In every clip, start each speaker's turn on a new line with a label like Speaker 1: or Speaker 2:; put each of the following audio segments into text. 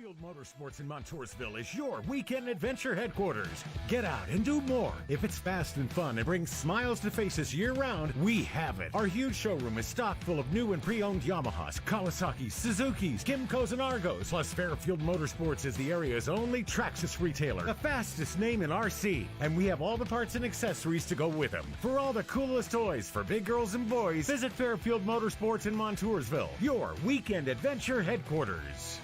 Speaker 1: Fairfield Motorsports in Montoursville is your weekend adventure headquarters. Get out and do more. If it's fast and fun and brings smiles to faces year-round, we have it. Our huge showroom is stocked full of new and pre-owned Yamahas, Kawasaki's, Suzuki's, Kymco's, and Argos. Plus, Fairfield Motorsports is the area's only Traxxas retailer, the fastest name in RC. And we have all the parts and accessories to go with them. For all the coolest toys for big girls and boys, visit Fairfield Motorsports in Montoursville, your weekend adventure headquarters.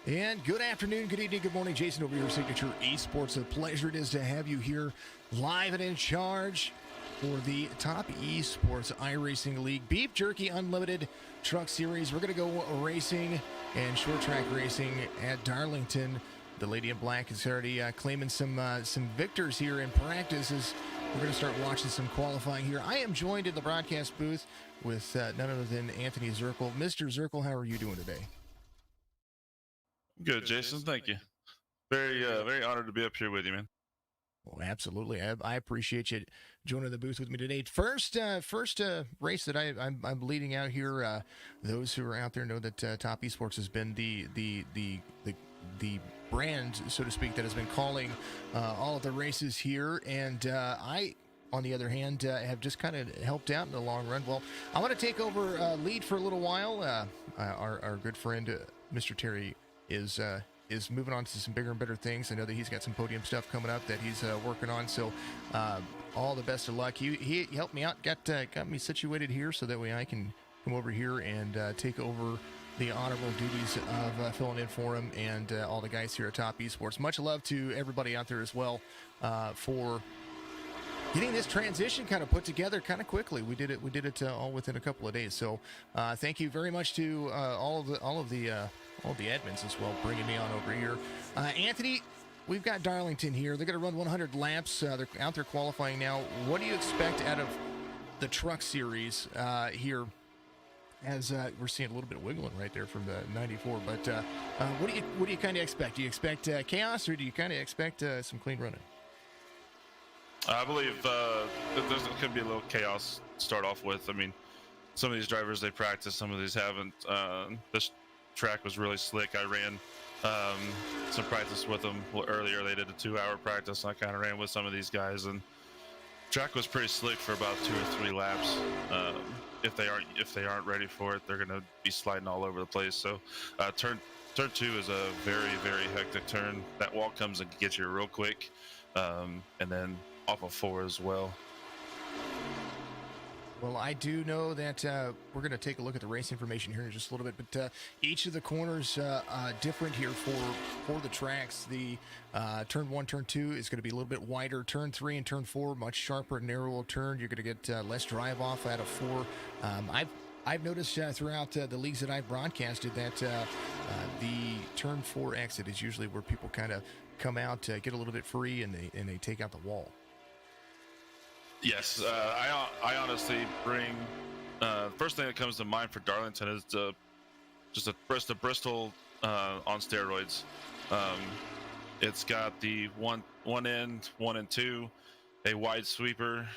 Speaker 2: And good afternoon, good evening, good morning. Jason over here, Signature Esports. A pleasure it is to have you here live and in charge for the Topp eSports iRacing League Beef Jerky Unlimited Truck Series. We're going to go racing and short track racing at Darlington. The Lady in Black is already claiming some victors here in practice as we're going to start watching some qualifying here. I am joined in the broadcast booth with none other than Anthony Zirkle. Mr. Zirkle, how are you doing today?
Speaker 3: Good, Jason. Thank you. Very honored to be up here with you, man.
Speaker 2: Well, absolutely. I appreciate you joining the booth with me today. First race that I'm leading out here. Those who are out there know that Topp Esports has been the brand, so to speak, that has been calling all of the races here, and I, on the other hand, have just kind of helped out in the long run. Well, I want to take over lead for a little while. Our good friend, Mr. Terry, is moving on to some bigger and better things. I know that he's got some podium stuff coming up that he's working on. So all the best of luck. He helped me out, got me situated here so that way I can come over here and take over the honorable duties of filling in for him and all the guys here at Topp Esports. Much love to everybody out there as well for getting this transition kind of put together kind of quickly. We did it all within a couple of days. So thank you very much to all of the admins as well, bringing me on over here. Anthony, we've got Darlington here. They're going to run 100 laps. They're out there qualifying now. What do you expect out of the truck series here? As we're seeing a little bit of wiggling right there from the 94. But what do you kind of expect? Do you expect chaos, or do you kind of expect some clean running?
Speaker 3: I believe there's going to be a little chaos to start off with. I mean, some of these drivers, they practice, some of these haven't. This track was really slick. I ran some practice with them earlier. They did a 2-hour practice. I kind of ran with some of these guys, and track was pretty slick for about 2 or 3 laps. If they aren't ready for it, they're going to be sliding all over the place. So turn 2 is a very, very hectic turn. That wall comes and gets you real quick, and then off of 4 as well.
Speaker 2: Well, I do know that we're going to take a look at the race information here in just a little bit, but each of the corners different here for the tracks. The turn 1, turn 2 is going to be a little bit wider. Turn 3 and turn 4, much sharper, narrower turn. You're going to get less drive off out of 4. I've noticed throughout the leagues that I've broadcasted that the turn 4 exit is usually where people kind of come out, get a little bit free, and they take out the wall.
Speaker 3: Yes, I honestly bring first thing that comes to mind for Darlington is just a Bristol on steroids. It's got the one end, 1 and 2, a wide sweeper.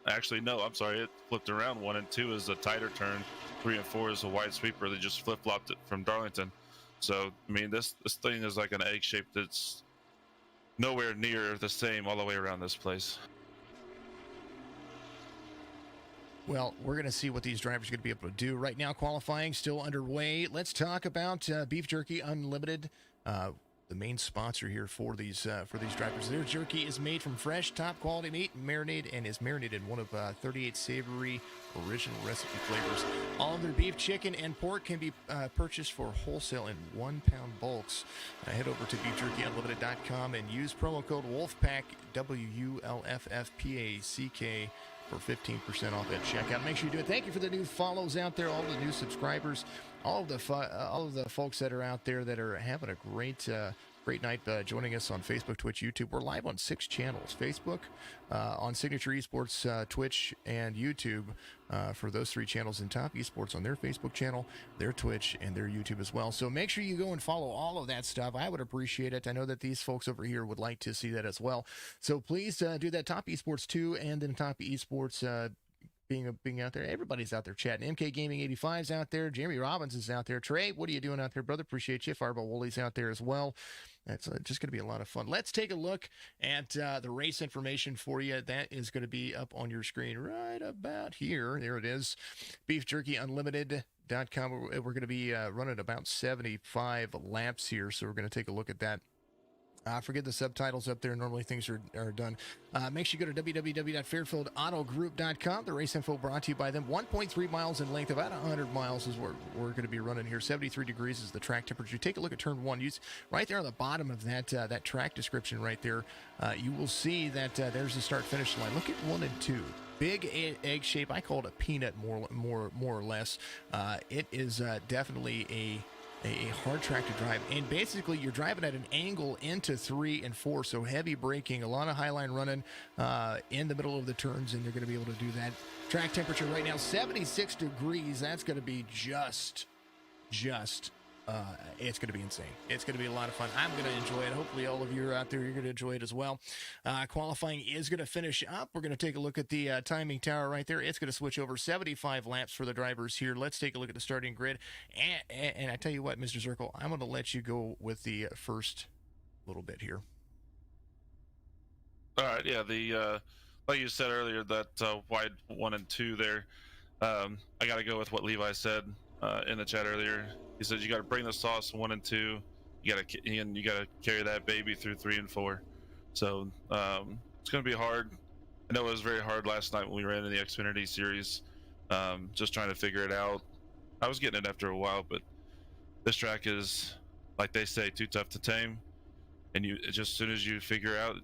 Speaker 3: Actually, no, I'm sorry, it flipped around. 1 and 2 is a tighter turn. 3 and 4 is a wide sweeper. They just flip-flopped it from Darlington. So, I mean, this thing is like an egg shape that's nowhere near the same all the way around this place.
Speaker 2: Well, we're going to see what these drivers are going to be able to do. Right now, qualifying still underway. Let's talk about Beef Jerky Unlimited, the main sponsor here for these drivers. Their jerky is made from fresh, top-quality meat, marinated, and is marinated in one of 38 savory original recipe flavors. All of their beef, chicken, and pork can be purchased for wholesale in 1-pound bulks. Head over to beefjerkyunlimited.com and use promo code WOLFPACK, WULFFPACK, for 15% off at checkout. Make sure you do it. Thank you for the new follows out there, all the new subscribers, all of the folks that are out there that are having a great Great night joining us on Facebook, Twitch, YouTube. We're live on 6 channels: Facebook, on Signature Esports, Twitch, and YouTube. For those 3 channels, in Topp Esports on their Facebook channel, their Twitch, and their YouTube as well. So make sure you go and follow all of that stuff. I would appreciate it. I know that these folks over here would like to see that as well. So please do that. Topp Esports 2 and then Topp Esports being out there. Everybody's out there chatting. MK Gaming 85's out there. Jeremy Robbins is out there. Trey, what are you doing out there, brother? Appreciate you. Fireball Woolly's out there as well. That's just going to be a lot of fun. Let's take a look at the race information for you. That is going to be up on your screen right about here. There it is. Beef Jerky Unlimited.com. We're going to be running about 75 laps here, so we're going to take a look at that. Forget the subtitles up there. Normally things are done. Make sure you go to www.fairfieldautogroup.com. The race info brought to you by them. 1.3 miles in length, about 100 miles is what we're going to be running here. 73 degrees is the track temperature. Take a look at turn 1. Right there on the bottom of that track description right there, you will see that there's the start-finish line. Look at 1 and 2. Big egg shape. I call it a peanut more or less. It is definitely a hard track to drive, and basically you're driving at an angle into 3 and 4, so heavy braking, a lot of highline running in the middle of the turns, and you're going to be able to do that. Track temperature right now 76 degrees. That's going to be just it's going to be insane. It's going to be a lot of fun. I'm going to enjoy it. Hopefully all of you are out there, you're going to enjoy it as well. Qualifying is going to finish up. We're going to take a look at the timing tower right there. It's going to switch over 75 laps for the drivers here. Let's take a look at the starting grid. And I tell you what, Mr. Zirkle, I'm going to let you go with the first little bit here.
Speaker 3: All right, yeah, the like you said earlier, that wide 1 and 2 there. I got to go with what Levi said in the chat earlier. He said you got to bring the sauce 1 and 2. You got to carry that baby through 3 and 4. So it's going to be hard. I know it was very hard last night when we ran in the Xfinity series, just trying to figure it out. I was getting it after a while, but this track is, like they say, too tough to tame. And just as soon as you figure out,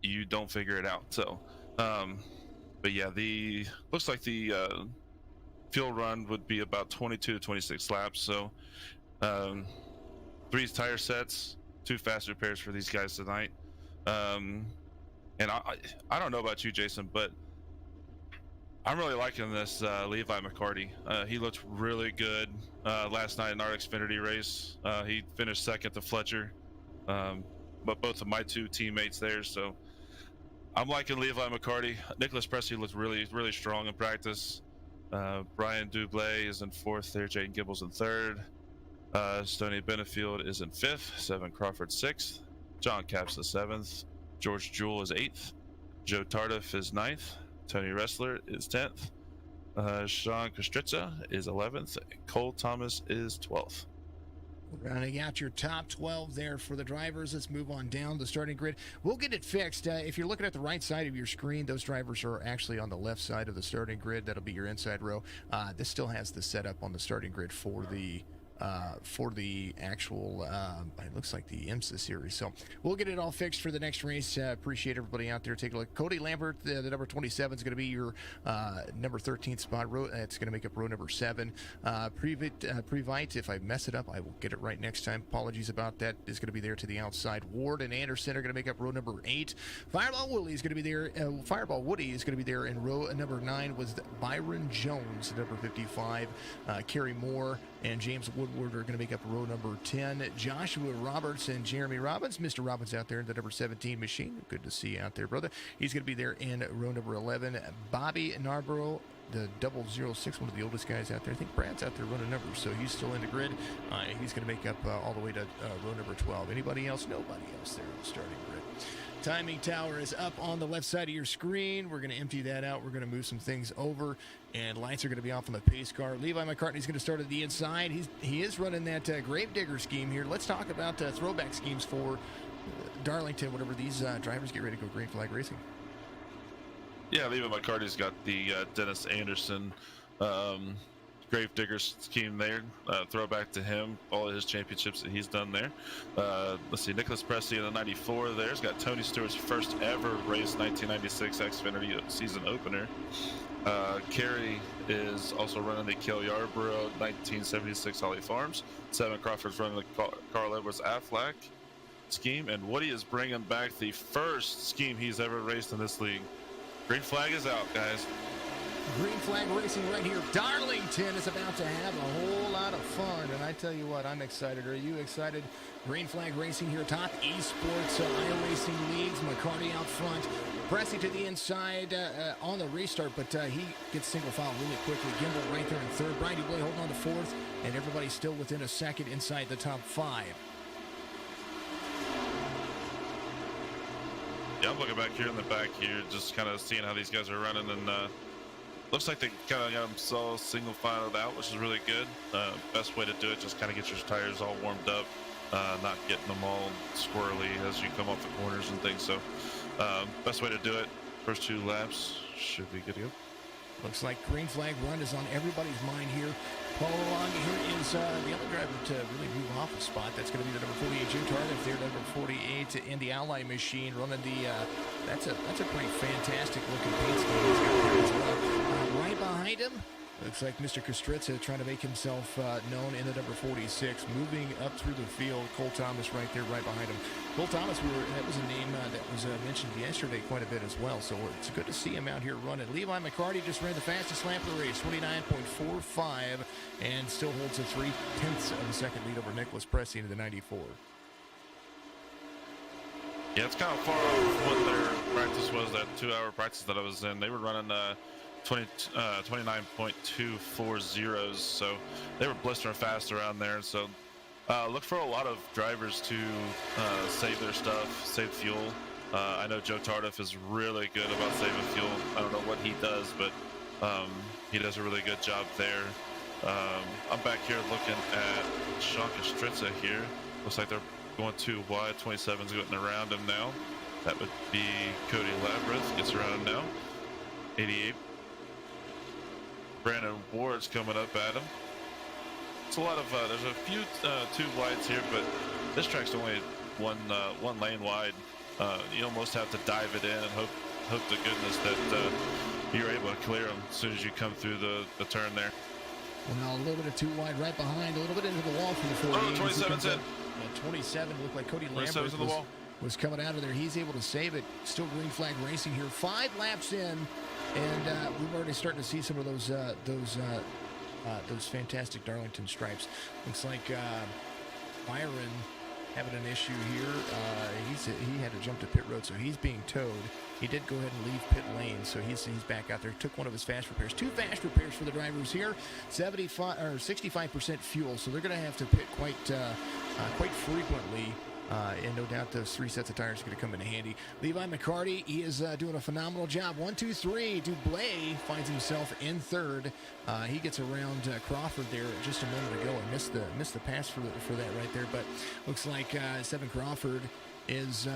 Speaker 3: you don't figure it out. So, but yeah, looks like the fuel run would be about 22 to 26 laps. So 3 tire sets, 2 fast repairs for these guys tonight. And I don't know about you, Jason, but I'm really liking this Levi McCarty. He looked really good last night in our Xfinity race. He finished second to Fletcher, but both of my 2 teammates there. So I'm liking Levi McCarty. Nicholas Presley looked really, really strong in practice. Brian Dublé is in 4th there. Jaden Gibble's in 3rd. Stoney Benefield is in 5th. Seven Crawford 6th. John Capps is 7th. George Jewell is 8th. Joe Tardif is 9th. Tony Ressler is 10th. Sean Kostritza is 11th. Cole Thomas is 12th.
Speaker 2: Rounding out your top 12 there for the drivers. Let's move on down the starting grid. We'll get it fixed. If you're looking at the right side of your screen, those drivers are actually on the left side of the starting grid. That'll be your inside row. This still has the setup on the starting grid for the actual it looks like the IMSA series. So we'll get it all fixed for the next race. Appreciate everybody out there. Take a look. Cody Lambert, the number 27 is going to be your number 13 spot. It's going to make up row number 7. Previte, if I mess it up, I will get it right next time. Apologies about that. Is going to be there to the outside. Ward and Anderson are going to make up row number 8. Fireball Woody is going to be there. Fireball Woody is going to be there in row number 9 was Byron Jones, number 55. Kerry Moore and James Woodward are going to make up row number 10. Joshua Roberts and Jeremy Robbins. Mr. Robbins out there in the number 17 machine. Good to see you out there, brother. He's going to be there in row number 11. Bobby Narborough, the 006, one of the oldest guys out there. I think Brad's out there running numbers, so he's still in the grid. He's going to make up all the way to row number 12. Anybody else? Nobody else there in the starting grid. Timing tower is up on the left side of your screen. We're going to empty that out. We're going to move some things over, and lights are going to be off on the pace car. Levi McCartney's going to start at the inside. He is running that Gravedigger scheme here. Let's talk about throwback schemes for Darlington, whenever these drivers get ready to go green flag racing.
Speaker 3: Yeah, Levi McCartney's got the Dennis Anderson Gravedigger scheme there. Throwback to him, all of his championships that he's done there. Let's see, Nicholas Presley in the 94 there. He's got Tony Stewart's first ever race, 1996 Xfinity season opener. Kerry is also running the Cale Yarborough 1976 Holly Farms. Seven Crawford's running the Carl Edwards Aflac. scheme, and Woody is bringing back the first scheme he's ever raced in this league. Green flag is out, guys.
Speaker 2: Green flag racing right here. Darlington is about to have a whole lot of fun, and I tell you what, I'm excited. Are you excited? Green flag racing here, Topp eSports, iRacing leads. McCarty out front, pressing to the inside on the restart, but he gets single file really quickly. Gimbal right there in third. Brian Dublé holding on to fourth, and everybody's still within a second inside the top 5.
Speaker 3: Yeah, I'm looking back here in the back here, just kind of seeing how these guys are running, and looks like they kind of got themselves single filed out, which is really good. Best way to do it, just kind of get your tires all warmed up, not getting them all squirrely as you come off the corners and things. So best way to do it, first 2 laps should be good to go.
Speaker 2: Looks like green flag run is on everybody's mind here. Paul along here is the other driver to really move off a spot. That's going to be the number 48 Joe Tardif there, number 48 in the Ally machine, running the. That's a pretty fantastic looking paint scheme he's got there as well. Right behind him, looks like Mr. Kostritza trying to make himself known in the number 46, moving up through the field. Cole Thomas right there, right behind him. Cole Thomas, that was a name that was mentioned yesterday quite a bit as well, so it's good to see him out here running. Levi McCarty just ran the fastest lap of the race, 29.45, and still holds a 0.3 of a second lead over Nicholas Pressey into the 94.
Speaker 3: Yeah, it's kind of far off what their practice was, that 2-hour practice that I was in. They were running 29.240s, so they were blistering fast around there. So look for a lot of drivers to save their stuff, save fuel. I know Joe Tardif is really good about saving fuel. I don't know what he does, but he does a really good job there. I'm back here looking at Sean Kostritza here. Looks like they're going too wide. 27's getting around him now. That would be Cody Labyrinth, gets around now. 88. Brandon Ward's coming up at him. It's a lot of, there's a few 2 wides here, but this track's only one lane wide. You almost have to dive it in and hope to goodness that you're able to clear them as soon as you come through the turn there.
Speaker 2: Well, a little bit of 2 wide right behind, a little bit into the wall for the 48.
Speaker 3: 27's in.
Speaker 2: 27 looked like Cody Lambert was coming out of there. He's able to save it. Still green flag racing here. 5 laps in, and we've already starting to see some of those fantastic Darlington stripes. Looks like Byron having an issue here. He had to jump to pit road, so he's being towed. He did go ahead and leave pit lane, so he's back out there. Took one of his fast repairs. 2 fast repairs for the drivers here. 65% fuel, so they're going to have to pit quite frequently. And no doubt those 3 sets of tires are going to come in handy. Levi McCarty, he is doing a phenomenal job. 1, 2, 3. Dublé finds himself in third. He gets around Crawford there just a moment ago. I missed the pass for that right there, but looks like 7 Crawford is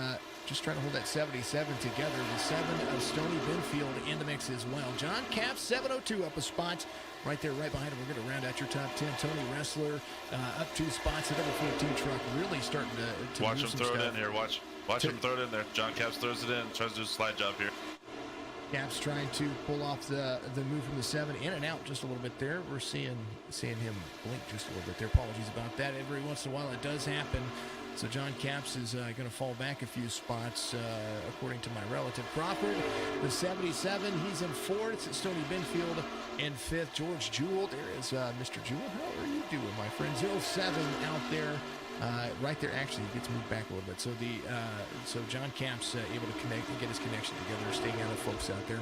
Speaker 2: just trying to hold that 77 together. The 7 of Stony Binfield in the mix as well. John Capps, 702 up a spot. Right there, right behind him, we're going to round out your top 10. Tony Ressler up 2 spots. The number 14 truck really starting to
Speaker 3: watch him throw it in here. Watch him throw it in there. John Capps throws it in. Tries to do a slide job here.
Speaker 2: Capps trying to pull off the move from the 7 in and out just a little bit there. We're seeing him blink just a little bit there. Apologies about that. Every once in a while it does happen. So John Capps is going to fall back a few spots, according to my relative. Crawford, the 77, he's in 4th. Stony Binfield in 5th. George Jewell, there is Mr. Jewell. How are you doing, my friend? 07 out there. Right there, actually, he gets moved back a little bit. So so John Capps able to connect and get his connection together, staying out of folks out there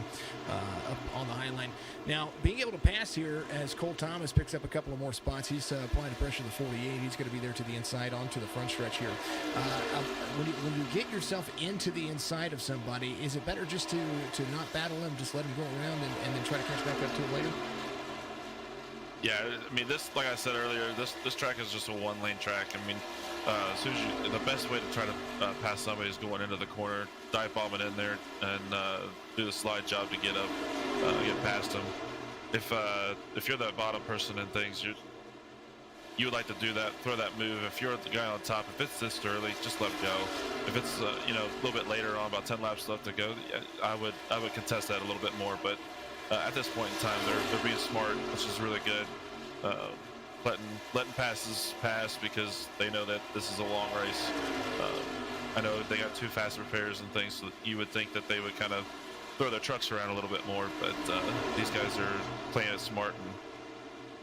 Speaker 2: up on the high line. Now, being able to pass here as Cole Thomas picks up a couple of more spots. He's applying the pressure to the 48. He's going to be there to the inside, onto the front stretch here. When you get yourself into the inside of somebody, is it better just to not battle him, just let him go around and then try to catch back up to him later?
Speaker 3: Yeah, I mean, this, like I said earlier, this track is just a 1-lane track. I mean, as soon as the best way to try to pass somebody is going into the corner, dive bomb it in there, and do the slide job to get up, get past them. If you're that bottom person and things, you would like to do that, throw that move. If you're the guy on top, if it's this early, just let go. If it's a little bit later on, about 10 laps left to go, I would contest that a little bit more, but. At this point in time, they're being smart, which is really good. Letting passes pass because they know that this is a long race. I know they got 2 fast repairs and things, so you would think that they would kind of throw their trucks around a little bit more, but these guys are playing it smart and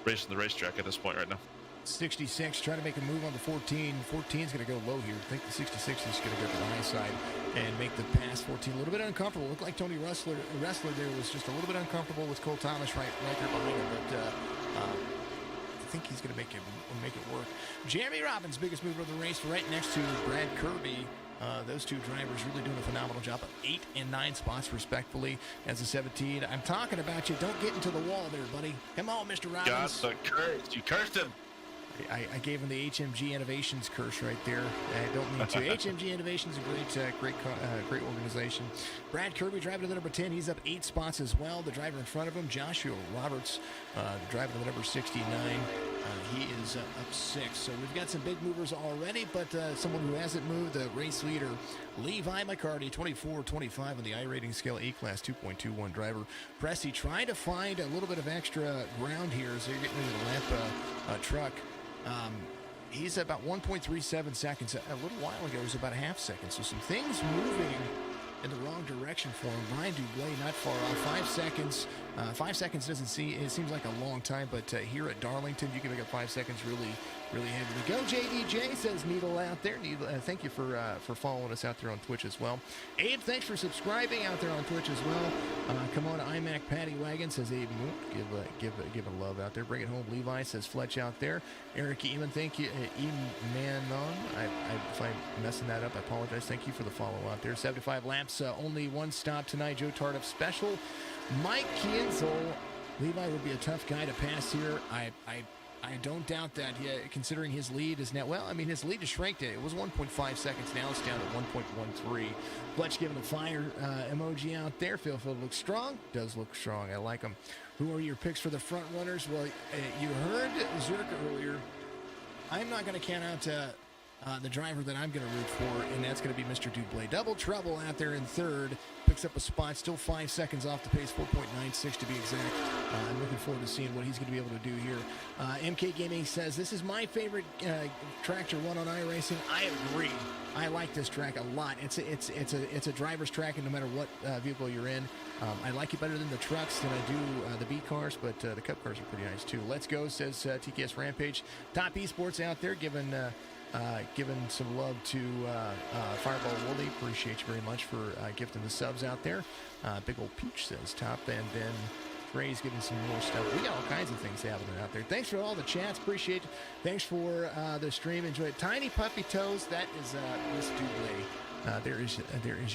Speaker 3: racing the racetrack at this point right now.
Speaker 2: 66 trying to make a move on the 14. 14 is going to go low here. I think the 66 is going to go to the high side and make the pass. 14 a little bit uncomfortable. Looked like Tony Wrestler there was just a little bit uncomfortable with Cole Thomas right there behind him, but I think he's going to make it work. Jeremy Robbins, biggest mover of the race, right next to Brad Kirby. Those two drivers really doing a phenomenal job of 8 and 9 spots respectfully as a 17. I'm talking about you. Don't get into the wall there, buddy. Come on, Mr. Robbins.
Speaker 3: Got the curse. You cursed him.
Speaker 2: I gave him the HMG Innovations curse right there. I don't mean to. HMG Innovations is a great organization. Brad Kirby driving to the number 10. He's up 8 spots as well. The driver in front of him, Joshua Roberts, driving to the number 69. He is up 6. So we've got some big movers already, but someone who hasn't moved, the race leader, Levi McCarty, 24-25 on the iRating scale, A-Class 2.21 driver. Presti trying to find a little bit of extra ground here as they're getting ready to lap a truck. He's about 1.37 seconds. A little while ago, it was about a half second. So some things moving in the wrong direction for him. Brian Dublé not far off. 5 seconds. 5 seconds it seems like a long time, but here at Darlington, you can make up 5 seconds really heavily. Go JDJ, says Needle out there. Thank you for following us out there on Twitch as well. Abe, thanks for subscribing out there on Twitch as well. Come on, iMac Paddy Wagon, says Abe. Give a love out there. Bring it home. Levi, says Fletch out there. Eric Eamon, thank you. Emanon, if I'm messing that up, I apologize. Thank you for the follow out there. 75 laps, only one stop tonight. Joe Tardif special. Mike Kienzel, Levi would be a tough guy to pass here. I don't doubt that, considering his lead is now, well, I mean, his lead has shrank. It was 1.5 seconds. Now it's down to 1.13. Fletch giving the fire emoji out there. Phil looks strong. Does look strong. I like him. Who are your picks for the front runners? Well, you heard Zerk earlier. I'm not going to count out the driver that I'm going to root for, and that's going to be Mr. Dublé. Double trouble out there in third. Picks up a spot, still 5 seconds off the pace, 4.96 to be exact. I'm looking forward to seeing what he's going to be able to do here. MK Gaming says, this is my favorite track to run on iRacing. I agree. I like this track a lot. It's a driver's track, and no matter what vehicle you're in, I like it better than the trucks than I do the B cars, but the Cup cars are pretty nice too. Let's go, says TKS Rampage. Topp eSports out there giving some love to Fireball Wooly. Appreciate you very much for gifting the subs out there. Big old Peach says Topp, and then Trey's giving some more stuff. We got all kinds of things happening out there. Thanks for all the chats. Appreciate it. Thanks for the stream. Enjoy it. Tiny Puppy Toes. That is Miss Dublé. There is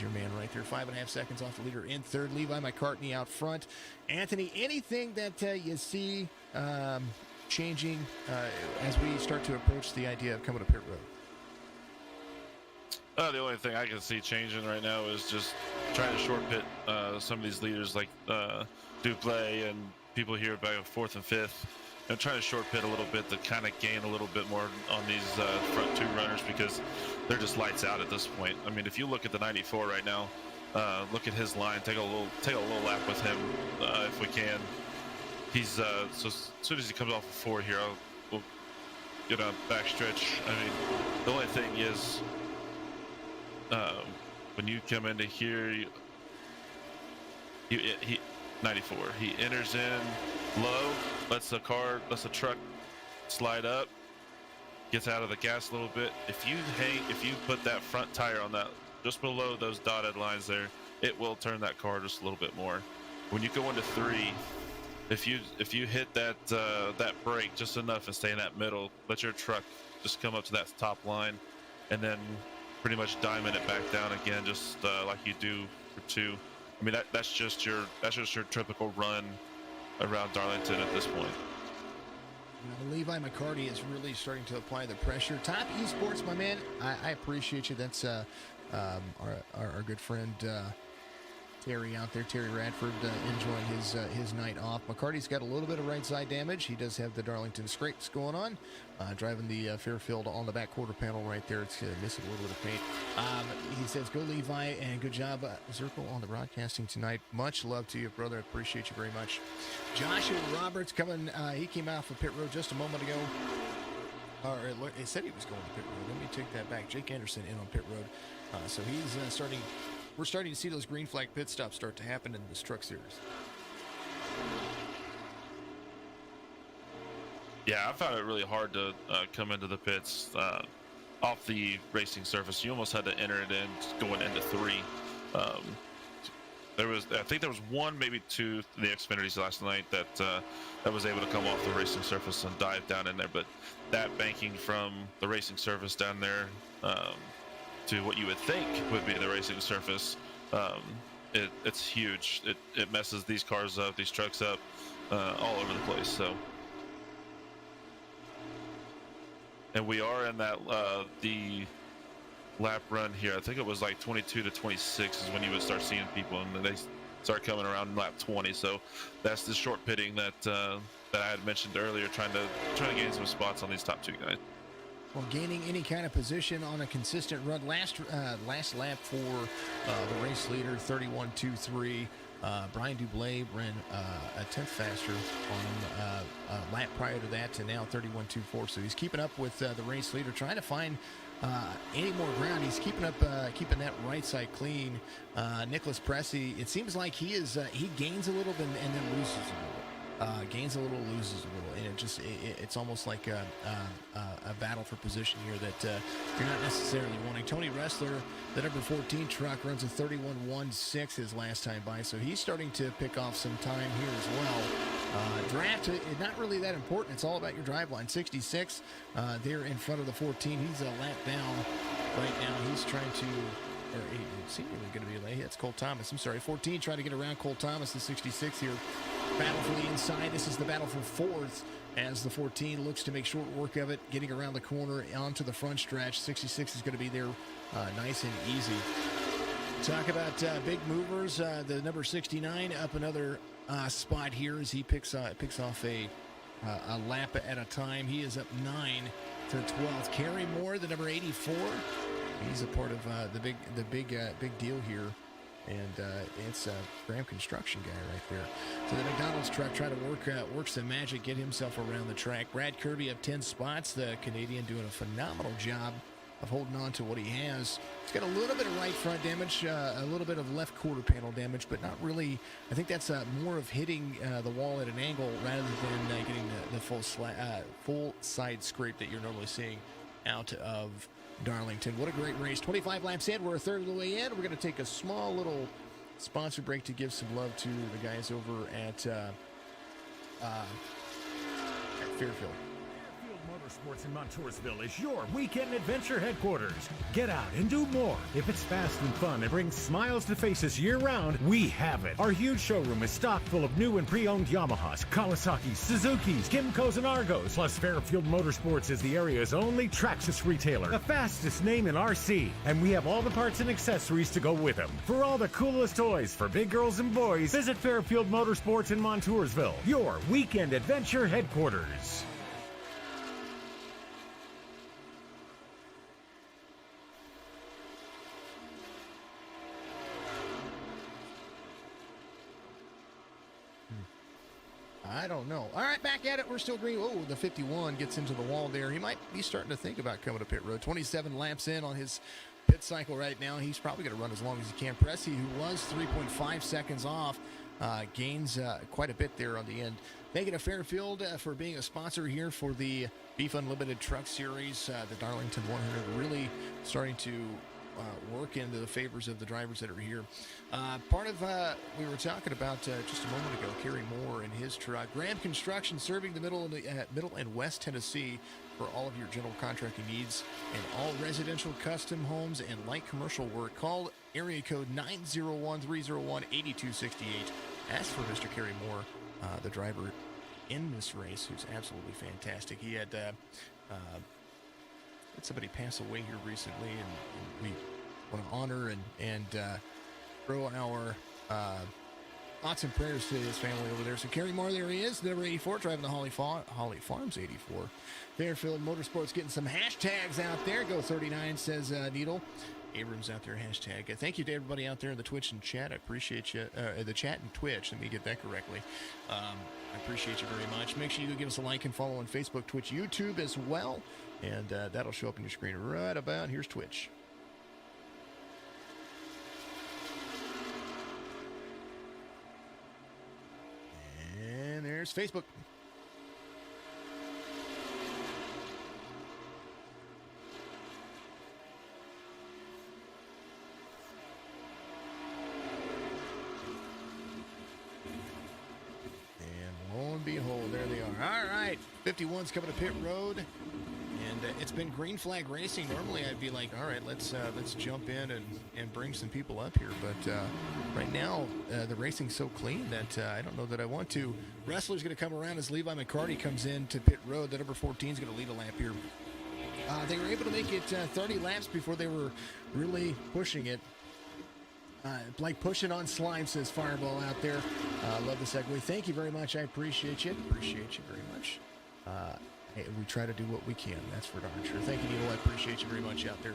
Speaker 2: your man right there. 5.5 seconds off the leader in third. Levi McCartney out front. Anthony, anything that you see changing as we start to approach the idea of coming to pit road?
Speaker 3: The only thing I can see changing right now is just trying to short pit some of these leaders like Dublé and people here by 4th and 5th. Trying to short pit a little bit to kind of gain a little bit more on these front 2 runners, because they're just lights out at this point. I mean, if you look at the 94 right now, look at his line. Take a little lap with him if we can. He's so as soon as he comes off of 4 here, we'll get a backstretch. I mean, the only thing is when you come into here, he 94. He enters in low, lets the truck slide up, gets out of the gas a little bit. If you put that front tire on that just below those dotted lines there, it will turn that car just a little bit more. When you go into 3. If you hit that brake just enough and stay in that middle, let your truck just come up to that top line, and then pretty much diamond it back down again, just like you do for 2. I mean, that's just your typical run around Darlington at this point.
Speaker 2: Levi McCarty is really starting to apply the pressure. Topp eSports, my man, I appreciate you. That's our good friend Terry out there, Terry Radford, enjoying his night off. McCarty's got a little bit of right side damage. He does have the Darlington scrapes going on. Driving the Fairfield on the back quarter panel right there. It's missing a little bit of paint. He says, go Levi, and good job, Zirkle, on the broadcasting tonight. Much love to you, brother. Appreciate you very much. Joshua Roberts coming. He came out for pit road just a moment ago. It said he was going to pit road. Let me take that back. Jake Anderson in on pit road. So he's starting. We're starting to see those green flag pit stops start to happen in this truck series.
Speaker 3: Yeah, I found it really hard to come into the pits off the racing surface. You almost had to enter it in going into 3. I think there was 1, maybe 2, the Xfinities last night that was able to come off the racing surface and dive down in there. But that banking from the racing surface down there to what you would think would be the racing surface, it's huge. It messes these cars up, these trucks up, all over the place. So, and we are in that the lap run here. I think it was like 22 to 26 is when you would start seeing people, and then they start coming around lap 20. So that's the short pitting that I had mentioned earlier, trying to gain some spots on these top 2 guys.
Speaker 2: Well, gaining any kind of position on a consistent run. Last lap for the race leader, 31.23. Brian Dublé ran a 10th faster on a lap prior to that to now 31.24. So he's keeping up with the race leader, trying to find any more ground. He's keeping that right side clean. Nicholas Pressey, it seems like he gains a little bit and then loses a little. Gains a little, loses a little, and it's almost like a battle for position here that you're not necessarily wanting. Tony Ressler, the number 14 truck, runs a 31.16 his last time by, so he's starting to pick off some time here as well. Draft, not really that important. It's all about your drive line. 66 there in front of the 14. He's a lap down right now. He's trying to, or it's seemingly going to be late. That's Cole Thomas. I'm sorry, 14 trying to get around Cole Thomas, the 66 here. Battle for the inside. This is the battle for 4th as the 14 looks to make short work of it, getting around the corner onto the front stretch. 66 is going to be there nice and easy. Talk about big movers. The number 69 up another spot here as he picks off a lap at a time. He is up 9 to 12th. Kerry Moore, the number 84. He's a part of the big deal here. And it's a Graham construction guy right there. So the McDonald's truck trying to work some magic, get himself around the track. Brad Kirby up 10 spots. The Canadian doing a phenomenal job of holding on to what he has. He's got a little bit of right front damage, a little bit of left quarter panel damage, but not really. I think that's more of hitting the wall at an angle rather than getting the full side scrape that you're normally seeing out of Darlington. What a great race. 25 laps in. We're a third of the way in. We're going to take a small little sponsor break to give some love to the guys over at Fairfield.
Speaker 1: Motorsports in Montoursville is your weekend adventure headquarters. Get out and do more. If it's fast and fun and brings smiles to faces year-round, we have it. Our huge showroom is stocked full of new and pre-owned Yamahas, Kawasaki's, Suzuki's, Kymco's, and Argos. Plus, Fairfield Motorsports is the area's only Traxxas retailer, the fastest name in RC. And we have all the parts and accessories to go with them. For all the coolest toys for big girls and boys, visit Fairfield Motorsports in Montoursville, your weekend adventure headquarters.
Speaker 2: I don't know. All right, back at it. We're still green. Oh, the 51 gets into the wall there. He might be starting to think about coming to pit road. 27 laps in on his pit cycle right now. He's probably going to run as long as he can. Pressey, who was 3.5 seconds off, gains quite a bit there on the end. Thank you to Fairfield for being a sponsor here for the Beef Unlimited Truck Series. The Darlington 100 really starting to work into the favors of the drivers that are here. Part of we were talking about just a moment ago, Kerry Moore and his truck. Graham Construction, serving the middle and west Tennessee for all of your general contracting needs and all residential, custom homes, and light commercial work. Call area code 901-301-8268. Ask for Mr. Kerry Moore, the driver in this race, who's absolutely fantastic. He had somebody pass away here recently, and we want to honor and throw our thoughts and prayers to his family over there. So Kerry Moore, there he is, number 84, driving the Holly Farms 84. Fairfield Motorsports getting some hashtags out there. Go 39, says Needle. Abrams out there, hashtag. Thank you to everybody out there in the Twitch and chat. I appreciate you. The chat and Twitch, let me get that correctly. I appreciate you very much. Make sure you give us a like and follow on Facebook, Twitch, YouTube as well. And that'll show up on your screen right about. Here's Twitch. And there's Facebook. Lo and behold, there they are. All right, 51's coming to pit road, and it's been green flag racing. Normally, I'd be like, all right, let's jump in and bring some people up here. But right now, the racing's so clean that I don't know that I want to. Wrestler's going to come around as Levi McCarty comes in to pit road. The number 14 is going to lead a lap here. They were able to make it 30 laps before they were really pushing it. Like pushing on slime, says Fireball out there. Love the segue. Thank you very much. I appreciate you. Appreciate you very much. We try to do what we can. That's for darn sure. Thank you, Neil. I appreciate you very much out there.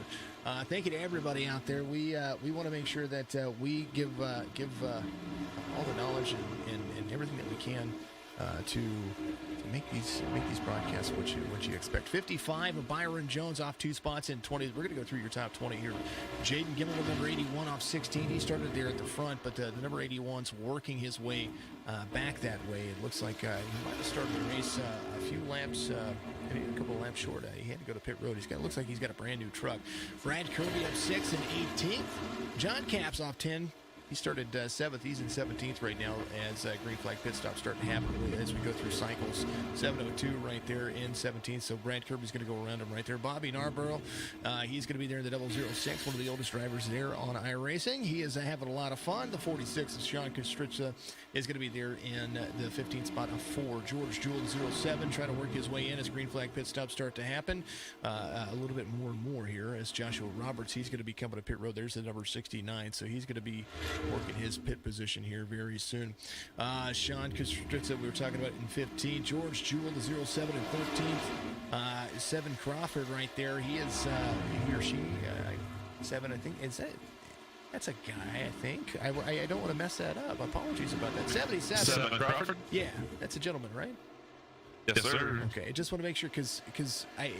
Speaker 2: Thank you to everybody out there. We want to make sure that we give all the knowledge and everything that we can to make these broadcasts what you expect. 55 of Byron Jones off 2 spots in 20. We're going to go through your top 20 here. Jaden Gimmel with number 81 off 16. He started there at the front, but the number 81's working his way back that way. It looks like he might have started the race a few laps, maybe a couple of laps short. He had to go to pit road. Looks like he's got a brand new truck. Brad Kirby up 6 and 18th. John Capps off 10. He started 7th. He's in 17th right now as green flag pit stops starting to happen as we go through cycles. 7:02 right there in 17th. So Brad Kirby's going to go around him right there. Bobby Narborough, he's going to be there in the 006, one of the oldest drivers there on iRacing. He is having a lot of fun. The 46 of Sean Kostritza is going to be there in the 15th spot of 4. George Jewell, 07, trying to work his way in as green flag pit stops start to happen. A little bit more and more here as Joshua Roberts, he's going to be coming to pit road. There's the number 69, so he's going to be working his pit position here very soon. Sean Kostritza, we were talking about in 15. George Jewell, the 07 and 13th. 7 Crawford right there. He is, he or she, 7, I think. Is that? That's a guy, I think. I don't want to mess that up. Apologies about that. 77.
Speaker 3: 7 Crawford?
Speaker 2: Yeah, that's a gentleman, right?
Speaker 3: Yes, sir.
Speaker 2: Okay, I just want to make sure because I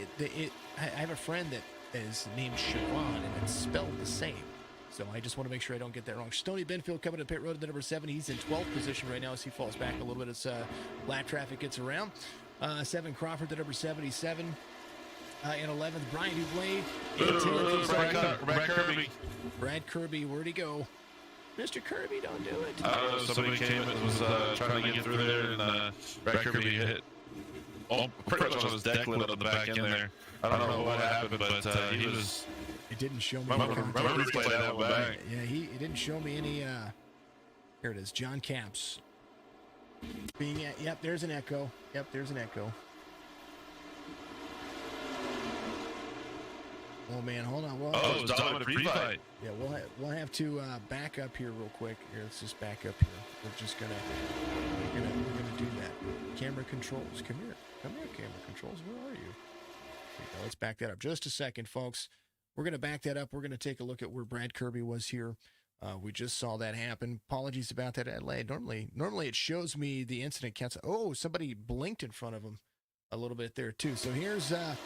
Speaker 2: have a friend that is named Siobhan and it's spelled the same. So I just want to make sure I don't get that wrong. Stony Benfield coming to pit road at the number 7. He's in 12th position right now as he falls back a little bit as lap traffic gets around. 7 Crawford, the number 77. In 11th, Brian Dublé.
Speaker 3: Brad Kirby.
Speaker 2: Brad Kirby, where'd he go? Mr. Kirby, don't do it.
Speaker 3: Somebody came and was trying to get through there, and Brad Kirby hit pretty much on his deck lid on the back end there. I don't know what happened, but he was...
Speaker 2: It didn't show me.
Speaker 3: Remember replay that one back.
Speaker 2: Yeah, it didn't show me any. Here it is, John Capps. Yep, there's an echo. Yep, there's an echo. Oh man, hold on.
Speaker 3: It was dominant pre-fight.
Speaker 2: Yeah, we'll have to back up here real quick. Here, let's just back up here. We're just gonna do that. Camera controls, come here, camera controls. Where are you? Here you go. Let's back that up just a second, folks. We're going to back that up. We're going to take a look at where Brad Kirby was here. We just saw that happen. Apologies about that, Adelaide. Normally it shows me the incident counts. Oh, somebody blinked in front of him a little bit there, too. So here's the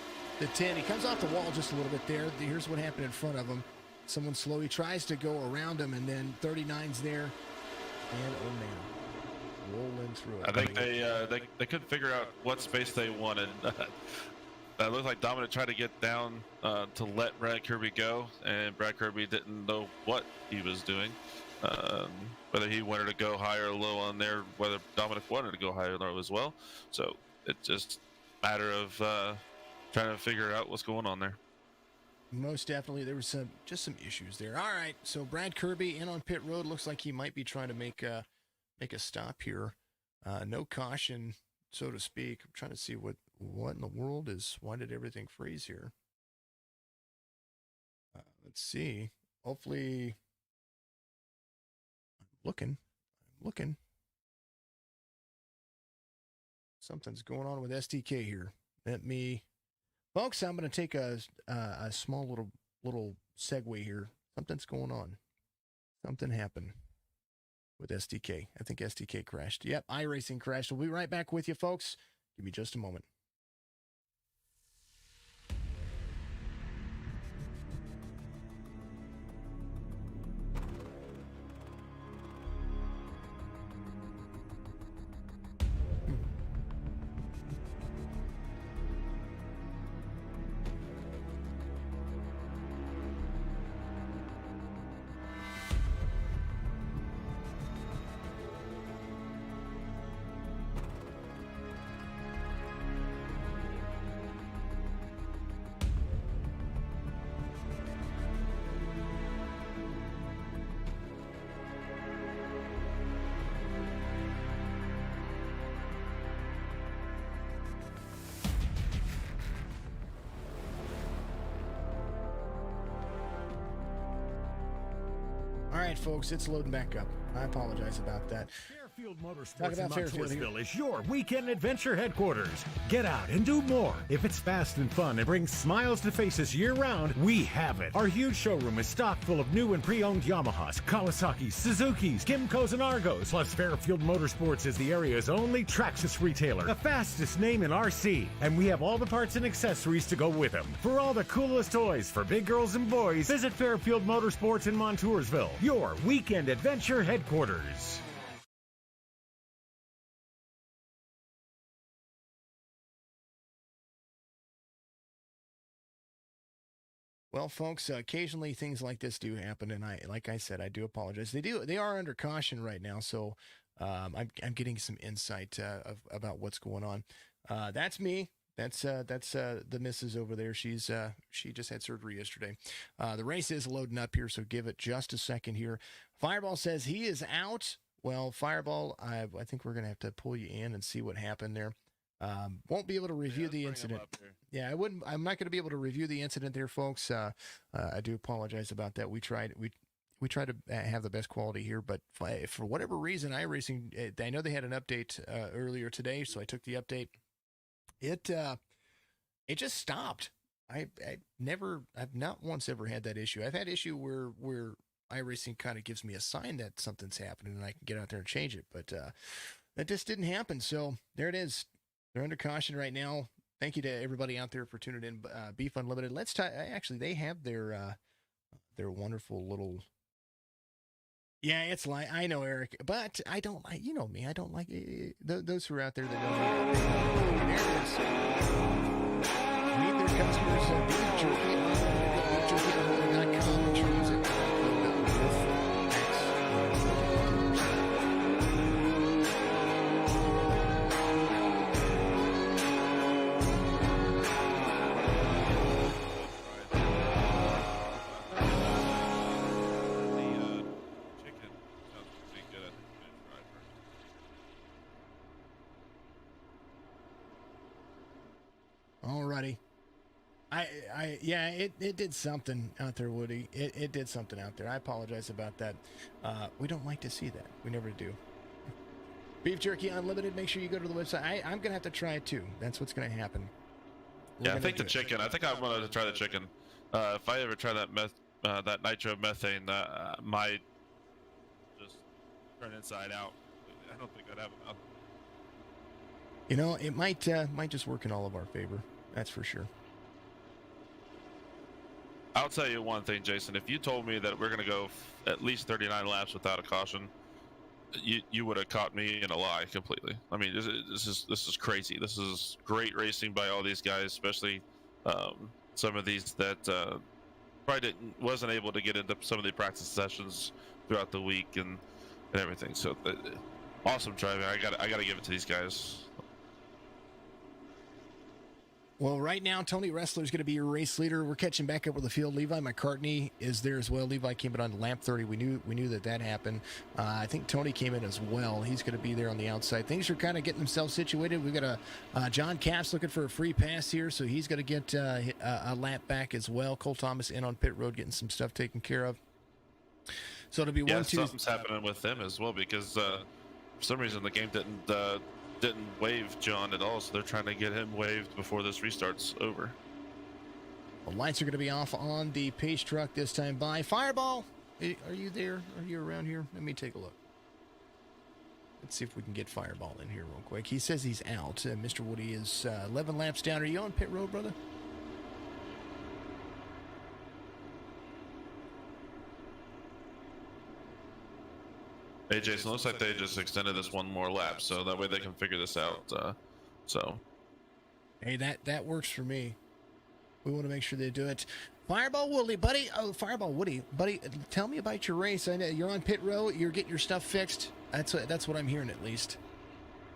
Speaker 2: 10. He comes off the wall just a little bit there. Here's what happened in front of him. Someone slow. He tries to go around him, and then 39's there. And, oh, man, rolling through it.
Speaker 3: I think they couldn't figure out what space they wanted. It looked like Dominic tried to get down to let Brad Kirby go, and Brad Kirby didn't know what he was doing. Whether he wanted to go high or low on there, whether Dominic wanted to go high or low as well. So it's just a matter of trying to figure out what's going on there.
Speaker 2: Most definitely, there was just some issues there. All right, so Brad Kirby in on pit road. Looks like he might be trying to make a stop here. No caution, so to speak. I'm trying to see what in the world why did everything freeze here? Let's see. Hopefully, I'm looking. Something's going on with SDK here. Folks, I'm going to take a small little segue here. Something's going on. Something happened with SDK. I think SDK crashed. Yep, iRacing crashed. We'll be right back with you, folks. Give me just a moment. All right, folks, it's loading back up. I apologize about that.
Speaker 1: Fairfield Motorsports
Speaker 2: Talk
Speaker 1: in
Speaker 2: about Fairfield here.
Speaker 1: Montoursville is your weekend adventure headquarters. Get out and do more. If it's fast and fun and brings smiles to faces year-round, we have it. Our huge showroom is stocked full of new and pre-owned Yamahas, Kawasaki's, Suzuki's, Kymco's, and Argos. Plus, Fairfield Motorsports is the area's only Traxxas retailer, the fastest name in RC, and we have all the parts and accessories to go with them. For all the coolest toys for big girls and boys, visit Fairfield Motorsports in Montoursville, your weekend adventure headquarters.
Speaker 2: Well, folks, occasionally things like this do happen, and like I said, I do apologize. They are under caution right now, so I'm getting some insight about what's going on. That's me. That's the missus over there. She just had surgery yesterday. The race is loading up here, so give it just a second here. Fireball says he is out. Well, Fireball, I think we're gonna have to pull you in and see what happened there. Won't be able to review the incident. Yeah, I'm not going to be able to review the incident there, folks. I do apologize about that. We try to have the best quality here, but for whatever reason, iRacing, I know they had an update earlier today, so I took the update. It just stopped. I've not once ever had that issue. I've had issue where iRacing kind of gives me a sign that something's happening and I can get out there and change it, but that just didn't happen. So there it is. They're under caution right now. Thank you to everybody out there for tuning in. Beef Unlimited. Let's talk. Actually, they have their wonderful little. Yeah, it's like I know, Eric, but I don't like. You know me. I don't like those who are out there that know me. There it is. Meet their customers. Beef Jerky Unlimited. BeefJerkyUnlimited.com. Make sure you use it. Alrighty. It did something out there, Woody. It did something out there. I apologize about that. We don't like to see that. We never do. Beef Jerky Unlimited. Make sure you go to the website. I'm gonna have to try it too. That's what's gonna happen.
Speaker 3: Yeah, I think the chicken. I think I wanted to try the chicken. If I ever try that that nitromethane, might just turn inside out. I don't think I'd have enough.
Speaker 2: You know, it might just work in all of our favor. That's for sure.
Speaker 3: I'll tell you one thing, Jason. If you told me that we're going to go at least 39 laps without a caution, you would have caught me in a lie completely. I mean, this is crazy. This is great racing by all these guys, especially some of these that probably wasn't able to get into some of the practice sessions throughout the week and everything. So awesome driving. I got to give it to these guys.
Speaker 2: Well, right now, Tony Ressler is going to be your race leader. We're catching back up with the field. Levi McCartney is there as well. Levi came in on lap 30. We knew that happened. I think Tony came in as well. He's going to be there on the outside. Things are kind of getting themselves situated. We've got a John Capps looking for a free pass here, so he's going to get a lap back as well. Cole Thomas in on pit road getting some stuff taken care of. So it'll be 1-2.
Speaker 3: Something's happening with them as well because for some reason the game didn't waive John at all, so they're trying to get him waived before this restart's over.
Speaker 2: The lights are going to be off on the pace truck this time by. Fireball, are you there? Are you around here? Let me take a look. Let's see if we can get Fireball in here real quick. He says he's out. Mr. Woody is 11 laps down. Are you on pit road, brother?
Speaker 3: Hey, Jason, looks like they just extended this one more lap, so that way they can figure this out.
Speaker 2: Hey, that works for me. We want to make sure they do it. Fireball Woody, buddy. Oh, Fireball Woody, buddy. Tell me about your race. I know you're on pit road. You're getting your stuff fixed. That's what I'm hearing, at least.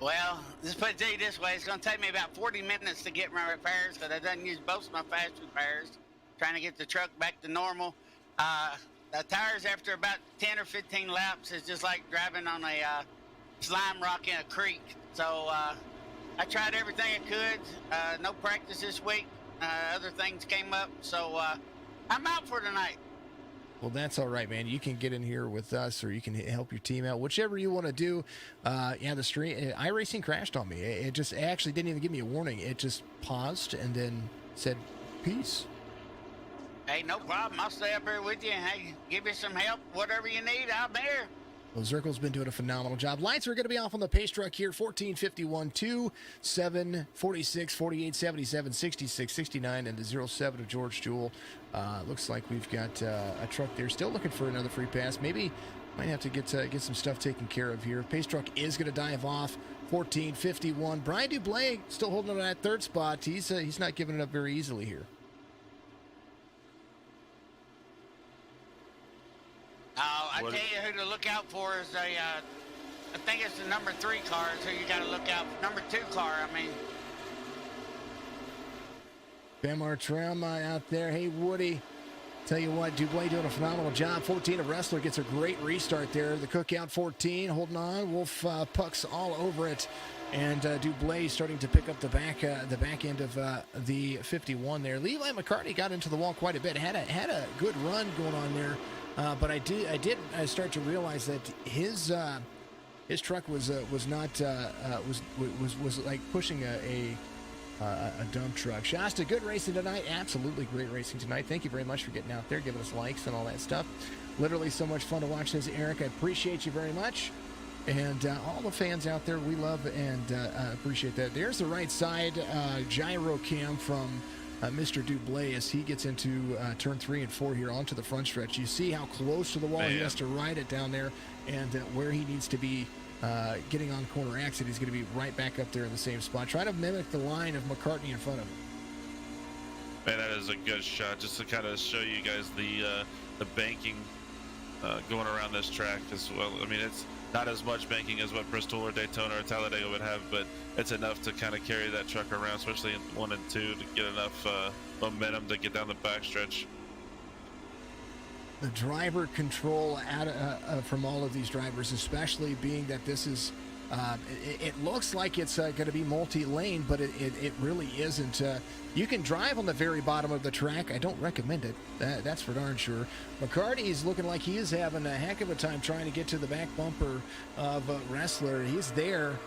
Speaker 4: Well, just put it to you this way. It's going to take me about 40 minutes to get my repairs because I done use both of my fast repairs, trying to get the truck back to normal. The tires after about 10 or 15 laps is just like driving on a slime rock in a creek. So I tried everything I could. No practice this week. Other things came up. So I'm out for tonight.
Speaker 2: Well, that's all right, man. You can get in here with us, or you can help your team out, whichever you want to do. Yeah, the stream, iRacing crashed on me. It actually didn't even give me a warning. It just paused and then said, peace.
Speaker 4: Hey, no problem. I'll stay up here with you and hey, give you some help. Whatever you need, I'm here.
Speaker 2: Well, Zirkle's been doing a phenomenal job. Lights are going to be off on the pace truck here. 14, 51, 2, 7, 46, 48, 77, 66, 69, and the 07 of George Jewell. Looks like we've got a truck there. Still looking for another free pass. Maybe might have to get some stuff taken care of here. Pace truck is going to dive off. 14, 51. Brian Dublay still holding on to that third spot. He's not giving it up very easily here.
Speaker 4: I tell you who to look out for is I think it's the number 3 car is who you got to look out for. Number 2 car, I mean.
Speaker 2: Bam Artrama out there. Hey, Woody. Tell you what, Dublay doing a phenomenal job. 14 of Wrestler gets a great restart there. The Cookout 14 holding on. Wolf pucks all over it. And Dublay starting to pick up the back end of the 51 there. Levi McCartney got into the wall quite a bit. Had a good run going on there. But I did start to realize that his truck was like pushing a dump truck. Shasta, good racing tonight. Absolutely great racing tonight. Thank you very much for getting out there, giving us likes and all that stuff. Literally so much fun to watch this, Eric. I appreciate you very much. And all the fans out there, we love and appreciate that. There's the right side gyro cam from Mr. Dublay as he gets into turn 3 and 4 here onto the front stretch. You see how close to the wall he has to ride it down there, and where he needs to be getting on corner exit, he's going to be right back up there in the same spot, trying to mimic the line of McCartney in front of him.
Speaker 3: Man, that is a good shot, just to kind of show you guys the banking going around this track as well. I mean, it's not as much banking as what Bristol or Daytona or Talladega would have, but it's enough to kind of carry that truck around, especially in 1 and 2, to get enough momentum to get down the backstretch.
Speaker 2: The driver control from all of these drivers, especially being that this is, it looks like it's going to be multi-lane, but it really isn't. You can drive on the very bottom of the track. I don't recommend it. That's for darn sure. McCarty is looking like he is having a heck of a time trying to get to the back bumper of Wrestler. He's there.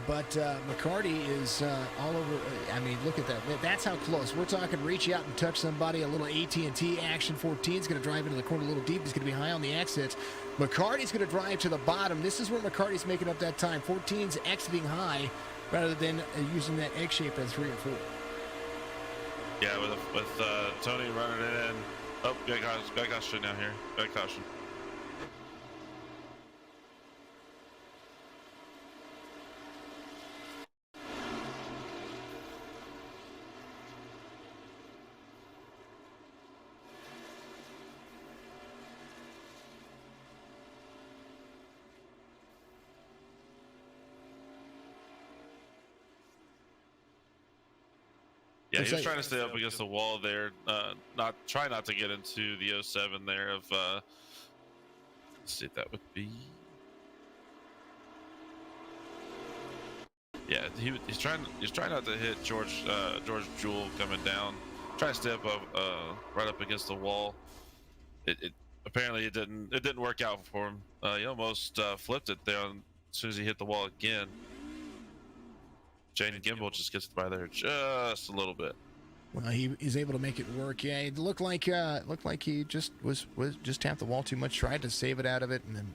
Speaker 2: But McCarty is all over. I mean, look at that. That's how close. We're talking reach out and touch somebody. A little AT&T action. 14 is going to drive into the corner a little deep. He's going to be high on the exit. McCarty's going to drive to the bottom. This is where McCarty's making up that time. 14's exiting high rather than using that egg shape at 3 and 4.
Speaker 3: Yeah, with Tony running it in. Oh, got caution down here. Got caution. Yeah, he was trying to stay up against the wall there. Try not to get into the 07 there of. Let's see if that would be. Yeah, he's trying not to hit George Jewell coming down. Trying to stay up right up against the wall. It apparently it didn't work out for him. He almost flipped it there as soon as he hit the wall again. Jane Gimbel just gets by there just a little bit.
Speaker 2: Well, he is able to make it work. Yeah, it looked like he just was just tapped the wall too much, tried to save it out of it, and then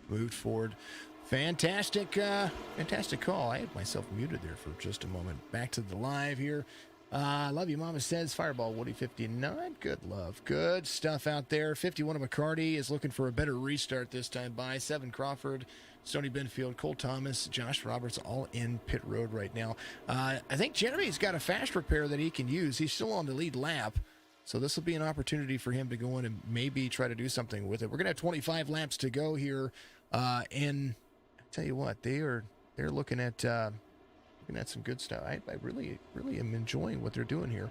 Speaker 2: moved forward. Fantastic call. I had myself muted there for just a moment. Back to the live here. Love you, Mama says. Fireball Woody 59. Good love. Good stuff out there. 51 of McCarty is looking for a better restart this time by 7 Crawford, Stoney Benfield, Cole Thomas, Josh Roberts, all in pit road right now. I think Jeremy's got a fast repair that he can use. He's still on the lead lap, so this will be an opportunity for him to go in and maybe try to do something with it. We're going to have 25 laps to go here, and I tell you what, they're looking at some good stuff. I really am enjoying what they're doing here.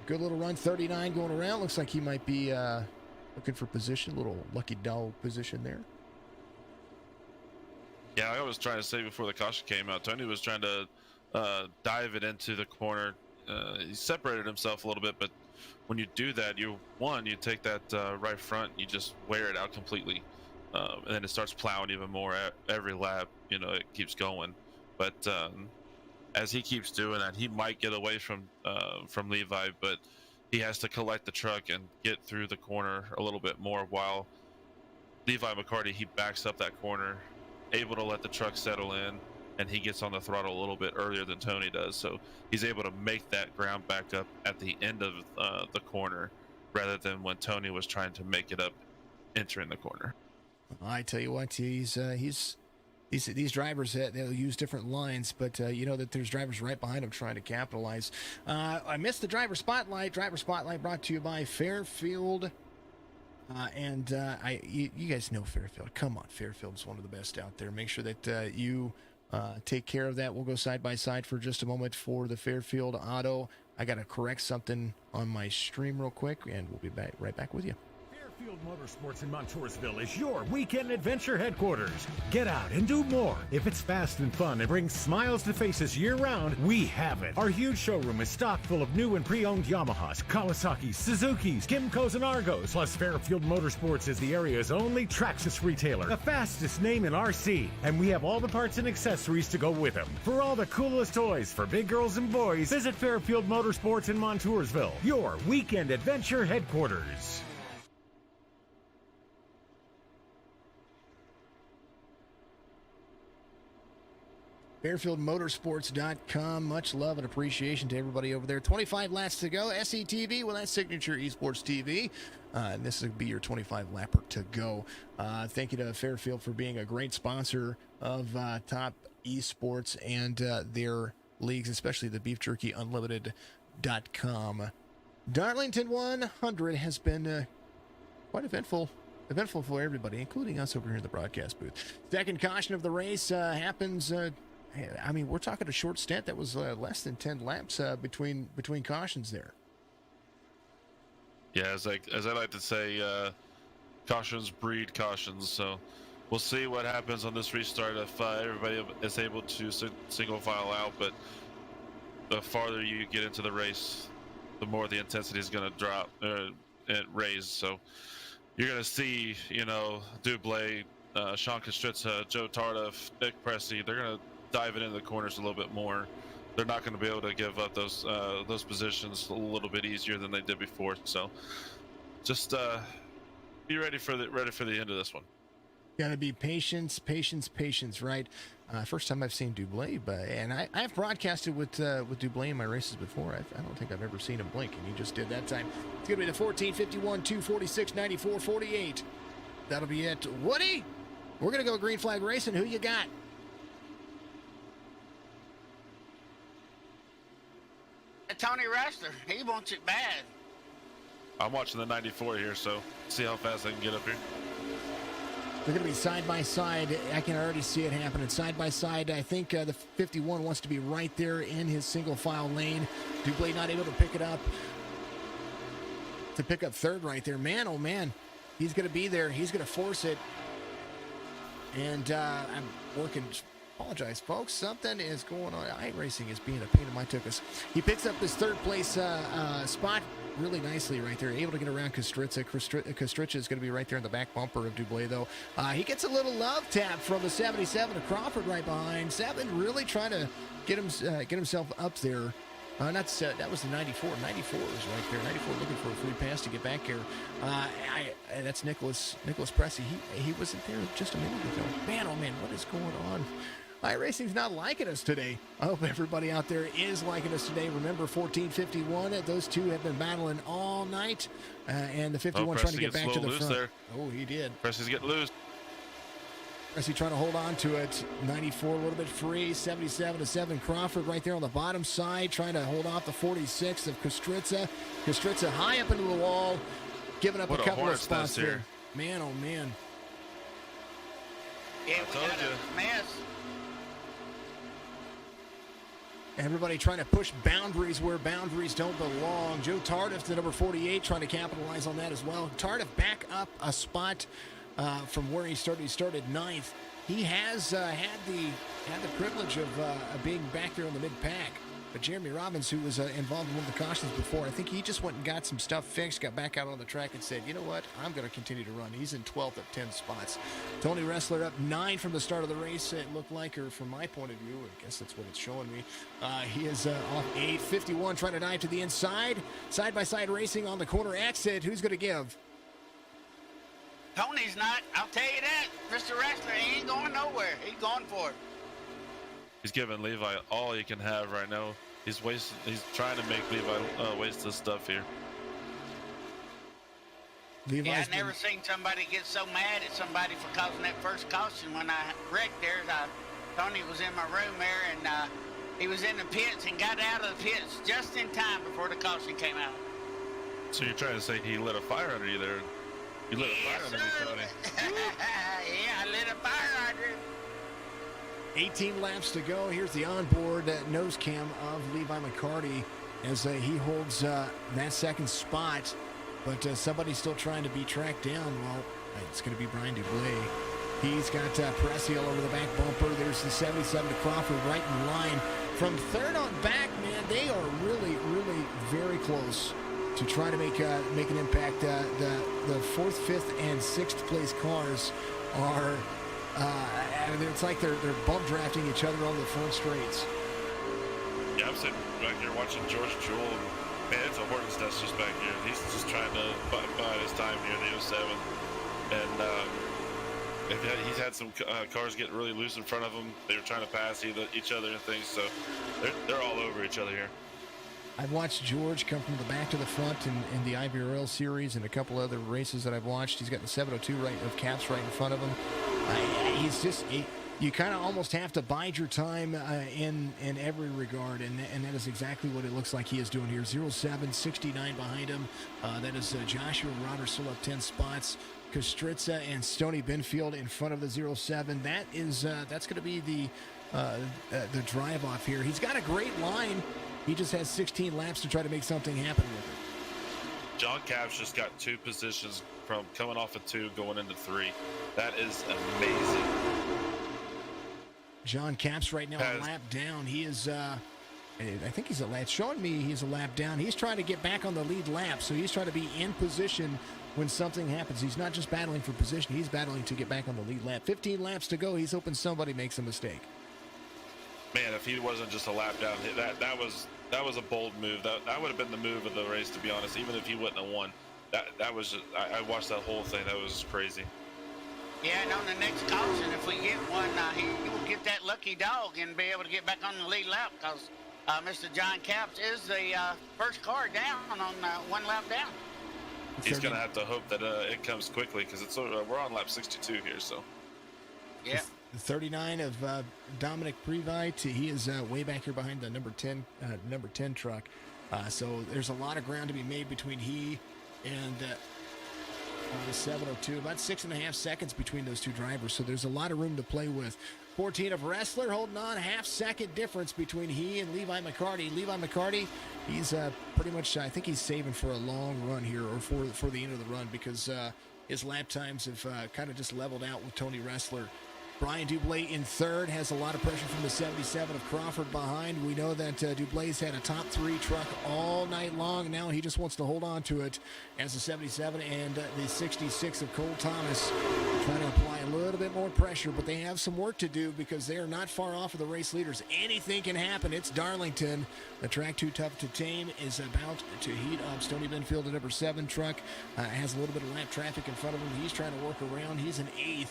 Speaker 2: Good little run, 39 going around. Looks like he might be looking for position, a little lucky dog position there.
Speaker 3: Yeah, I was trying to say before the caution came out, Tony was trying to dive it into the corner. He separated himself a little bit, but when you do that, you take that right front, you just wear it out completely, and then it starts plowing even more at every lap. It keeps going. But as he keeps doing that, he might get away from Levi, but he has to collect the truck and get through the corner a little bit more, while Levi McCarty, he backs up that corner, able to let the truck settle in, and he gets on the throttle a little bit earlier than Tony does, so he's able to make that ground back up at the end of the corner, rather than when Tony was trying to make it up entering the corner.
Speaker 2: I tell you what, these drivers, they'll use different lines, but you know that there's drivers right behind them trying to capitalize. I missed the driver spotlight. Driver spotlight brought to you by Fairfield. You guys know Fairfield. Come on, Fairfield's one of the best out there. Make sure that you take care of that. We'll go side by side for just a moment for the Fairfield Auto. I got to correct something on my stream real quick, and we'll be right back with you.
Speaker 1: Fairfield Motorsports in Montoursville is your weekend adventure headquarters. Get out and do more. If it's fast and fun and brings smiles to faces year-round, we have it. Our huge showroom is stocked full of new and pre-owned Yamahas, Kawasaki's, Suzuki's, Kymco's, and Argos. Plus, Fairfield Motorsports is the area's only Traxxas retailer, the fastest name in RC, and we have all the parts and accessories to go with them. For all the coolest toys for big girls and boys, visit Fairfield Motorsports in Montoursville, your weekend adventure headquarters.
Speaker 2: FairfieldMotorsports.com. Much love and appreciation to everybody over there. 25 laps to go. SETV, well, that's Signature Esports TV. And this will be your 25 lapper to go. Thank you to Fairfield for being a great sponsor of Topp Esports and their leagues, especially the Beef Jerky Unlimited.com. Darlington 100 has been quite eventful for everybody, including us over here in the broadcast booth. Second caution of the race happens. We're talking a short stint. That was less than 10 laps between cautions there.
Speaker 3: Yeah, as I like to say, cautions breed cautions. So we'll see what happens on this restart if everybody is able to single file out. But the farther you get into the race, the more the intensity is going to drop and raise. So you're going to see, Dublé, Sean Kostritza, Joe Tardif, Nick Pressey, they're going to dive it into the corners a little bit more. They're not going to be able to give up those positions a little bit easier than they did before. So just be ready for the end of this one.
Speaker 2: Got to be patience, right? First time I've seen Dublé, and I've broadcasted with Dublé in my races before. I don't think I've ever seen him blink, and he just did that time. It's going to be the 14:51, 2:46, 94, 48. That'll be it. Woody, we're going to go green flag racing. Who you got?
Speaker 4: Tony Rester, he wants it bad.
Speaker 3: I'm watching the 94 here, so see how fast I can get up here.
Speaker 2: They're going to be side by side. I can already see it happening. Side by side, I think the 51 wants to be right there in his single file lane. Dublé not able to pick it up. To pick up third right there. Man, oh man. He's going to be there. He's going to force it. And I'm working. Apologize, folks. Something is going on. iRacing is being a pain in my tuchus. He picks up this third place spot really nicely right there. Able to get around Kostritza. Kostritza is going to be right there in the back bumper of Dublé, though. He gets a little love tap from the 77 of Crawford right behind. 7 really trying to get himself up there That was the 94. 94 was right there. 94 looking for a free pass to get back here. That's Nicholas Pressey. He wasn't there just a minute ago. Man, oh man, what is going on? iRacing's not liking us today. I hope everybody out there is liking us today. Remember, 1451. Those two have been battling all night, and the 51 trying to get back to the front. There. Oh, he did.
Speaker 3: Pressey's getting loose.
Speaker 2: Pressey trying to hold on to it. 94 a little bit free. 77-7. Crawford right there on the bottom side, trying to hold off the 46 of Kostritza. Kostritza high up into the wall, giving up a couple of spots here. Man, oh man.
Speaker 4: Yeah, we got a mess.
Speaker 2: Everybody trying to push boundaries where boundaries don't belong. Joe Tardif, the number 48, trying to capitalize on that as well. Tardif back up a spot from where he started. He started ninth. He has had the privilege of being back there in the mid-pack. But Jeremy Robbins, who was involved in one of the cautions before, I think he just went and got some stuff fixed, got back out on the track and said, you know what, I'm going to continue to run. He's in 12th of 10 spots. Tony Ressler up 9 from the start of the race, it looked like, or from my point of view, I guess that's what it's showing me. He is off 8. 51 trying to dive to the inside. Side-by-side racing on the corner exit. Who's going to give?
Speaker 4: Tony's not. I'll tell you that. Mr. Ressler, he ain't going nowhere. He's going for it.
Speaker 3: He's giving Levi all he can have right now. He's trying to make Levi waste his stuff here.
Speaker 4: I've never seen somebody get so mad at somebody for causing that first caution. When I wrecked theirs, Tony was in my room there, and he was in the pits and got out of the pits just in time before the caution came out.
Speaker 3: So you're trying to say he lit a fire under you there? You lit a fire under me, Tony.
Speaker 4: Yeah, I lit a fire hydrant.
Speaker 2: 18 laps to go. Here's the onboard nose cam of Levi McCarty as he holds that second spot. But somebody's still trying to be tracked down. Well, it's going to be Brian Dublé. He's got Pressey all over the back bumper. There's the 77 to Crawford right in line. From third on back, man, they are really, really very close to try to make an impact. The 4th, 5th, and 6th place cars are... it's like they're bump drafting each other on the front straights.
Speaker 3: Yeah, I'm sitting back here watching George Jewell. Man, it's a hornet's nest just back here. He's just trying to buy his time here in the 07. And he's had some cars get really loose in front of him. They were trying to pass each other and things, so they're all over each other here.
Speaker 2: I've watched George come from the back to the front in the IBRL series and a couple other races that I've watched. He's got the 702 of Caps right in front of him. You kind of almost have to bide your time in every regard, and that is exactly what it looks like he is doing here. 0769 behind him. That is Joshua Rotter still up 10 spots. Kostritza and Stoney Benfield in front of the 07. That's going to be the drive off here. He's got a great line. He just has 16 laps to try to make something happen with it.
Speaker 3: John Caps just got 2 positions from coming off of 2 going into 3. That is amazing.
Speaker 2: John Caps right now a lap down. He is, I think he's a lap. It's showing me he's a lap down. He's trying to get back on the lead lap, so he's trying to be in position when something happens. He's not just battling for position. He's battling to get back on the lead lap. 15 laps to go. He's hoping somebody makes a mistake.
Speaker 3: Man, if he wasn't just a lap down, that was a bold move. That would have been the move of the race, to be honest. Even if he wouldn't have won, that was just, I watched that whole thing. That was just crazy.
Speaker 4: Yeah, and on the next caution, if we get one, he will get that lucky dog and be able to get back on the lead lap because Mr. John Caps is the first car down on 1 lap down.
Speaker 3: He's going to have to hope that it comes quickly because we're on lap 62 here. So.
Speaker 4: Yeah.
Speaker 2: The 39 of Dominic Previte. He is way back here behind the number 10 truck. So there's a lot of ground to be made between he and the 702. About 6.5 seconds between those two drivers. So there's a lot of room to play with. 14 of Ressler holding on. Half-second difference between he and Levi McCarty. Levi McCarty, he's pretty much, I think he's saving for a long run here or for the end of the run because his lap times have kind of just leveled out with Tony Ressler. Brian Dublé in third, has a lot of pressure from the 77 of Crawford behind. We know that Dublay's had a top 3 truck all night long. Now he just wants to hold on to it as the 77 and the 66 of Cole Thomas trying to apply a little bit more pressure, but they have some work to do because they are not far off of the race leaders. Anything can happen. It's Darlington. The track too tough to tame is about to heat up. Stony Benfield, the number 7 truck, has a little bit of lap traffic in front of him. He's trying to work around. He's in 8th.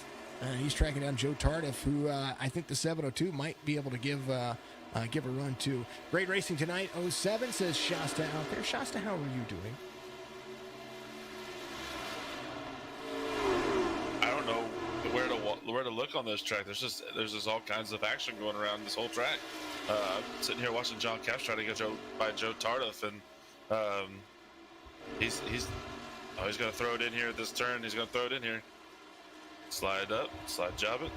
Speaker 2: He's tracking down Joe Tardif, who I think the 702 might be able to give a run to. Great racing tonight. 07 says Shasta out there. Shasta, how are you doing?
Speaker 3: I don't know where to look on this track. There's just all kinds of action going around this whole track. I'm sitting here watching John Caps try to get by Joe Tardif, and he's going to throw it in here at this turn. He's going to throw it in here. Slide up, slide job it.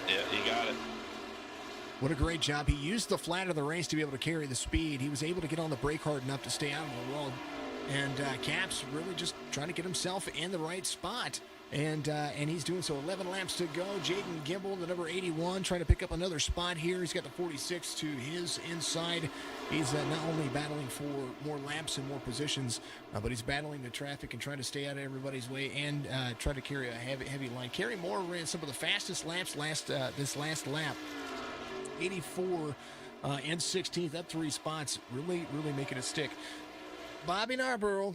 Speaker 3: Yeah, he got it.
Speaker 2: What a great job. He used the flat of the race to be able to carry the speed. He was able to get on the brake hard enough to stay out of the wall. And Caps really just trying to get himself in the right spot. And he's doing so. 11 laps to go. Jaden Gimble, the number 81, trying to pick up another spot here. He's got the 46 to his inside. He's not only battling for more laps and more positions, but he's battling the traffic and trying to stay out of everybody's way and try to carry a heavy line. Kerry Moore ran some of the fastest laps this last lap. 84 and 16th, up 3 spots, really making it stick. Bobby Narborough,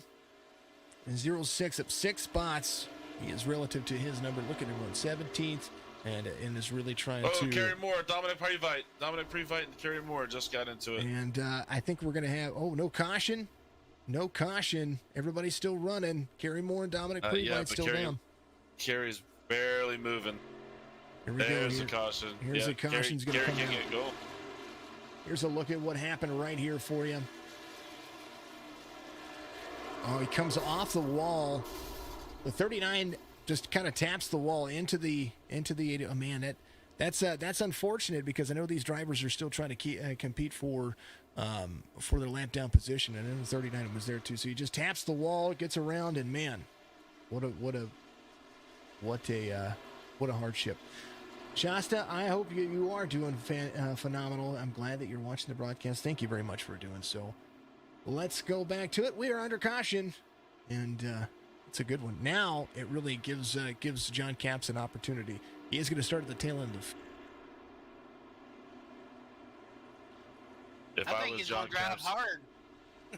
Speaker 2: 06, up 6 spots. He is relative to his number. Look at him on 17th, and is really trying to.
Speaker 3: Oh, Kerry Moore, Dominic Previte, and Kerry Moore just got into it.
Speaker 2: And I think we're going to have. Oh, no caution. No caution. Everybody's still running. Kerry Moore and Dominic Previte still down.
Speaker 3: Kerry's barely moving.
Speaker 2: Here we
Speaker 3: There's
Speaker 2: go.
Speaker 3: the caution.
Speaker 2: Here's the caution's going to come out.
Speaker 3: Get goal.
Speaker 2: Here's a look at what happened right here for you. Oh, he comes off the wall. The 39 just kind of taps the wall into the 80. Oh man, that's unfortunate because I know these drivers are still trying to compete for their lap down position, and then the 39 was there too. So he just taps the wall, gets around, and man, what a hardship. Shasta, I hope you are doing phenomenal. I'm glad that you're watching the broadcast. Thank you very much for doing so. Let's go back to it. We are under caution, and it's a good one. Now it really gives John Caps an opportunity. He is going to start at the tail end of.
Speaker 3: If I was John Caps,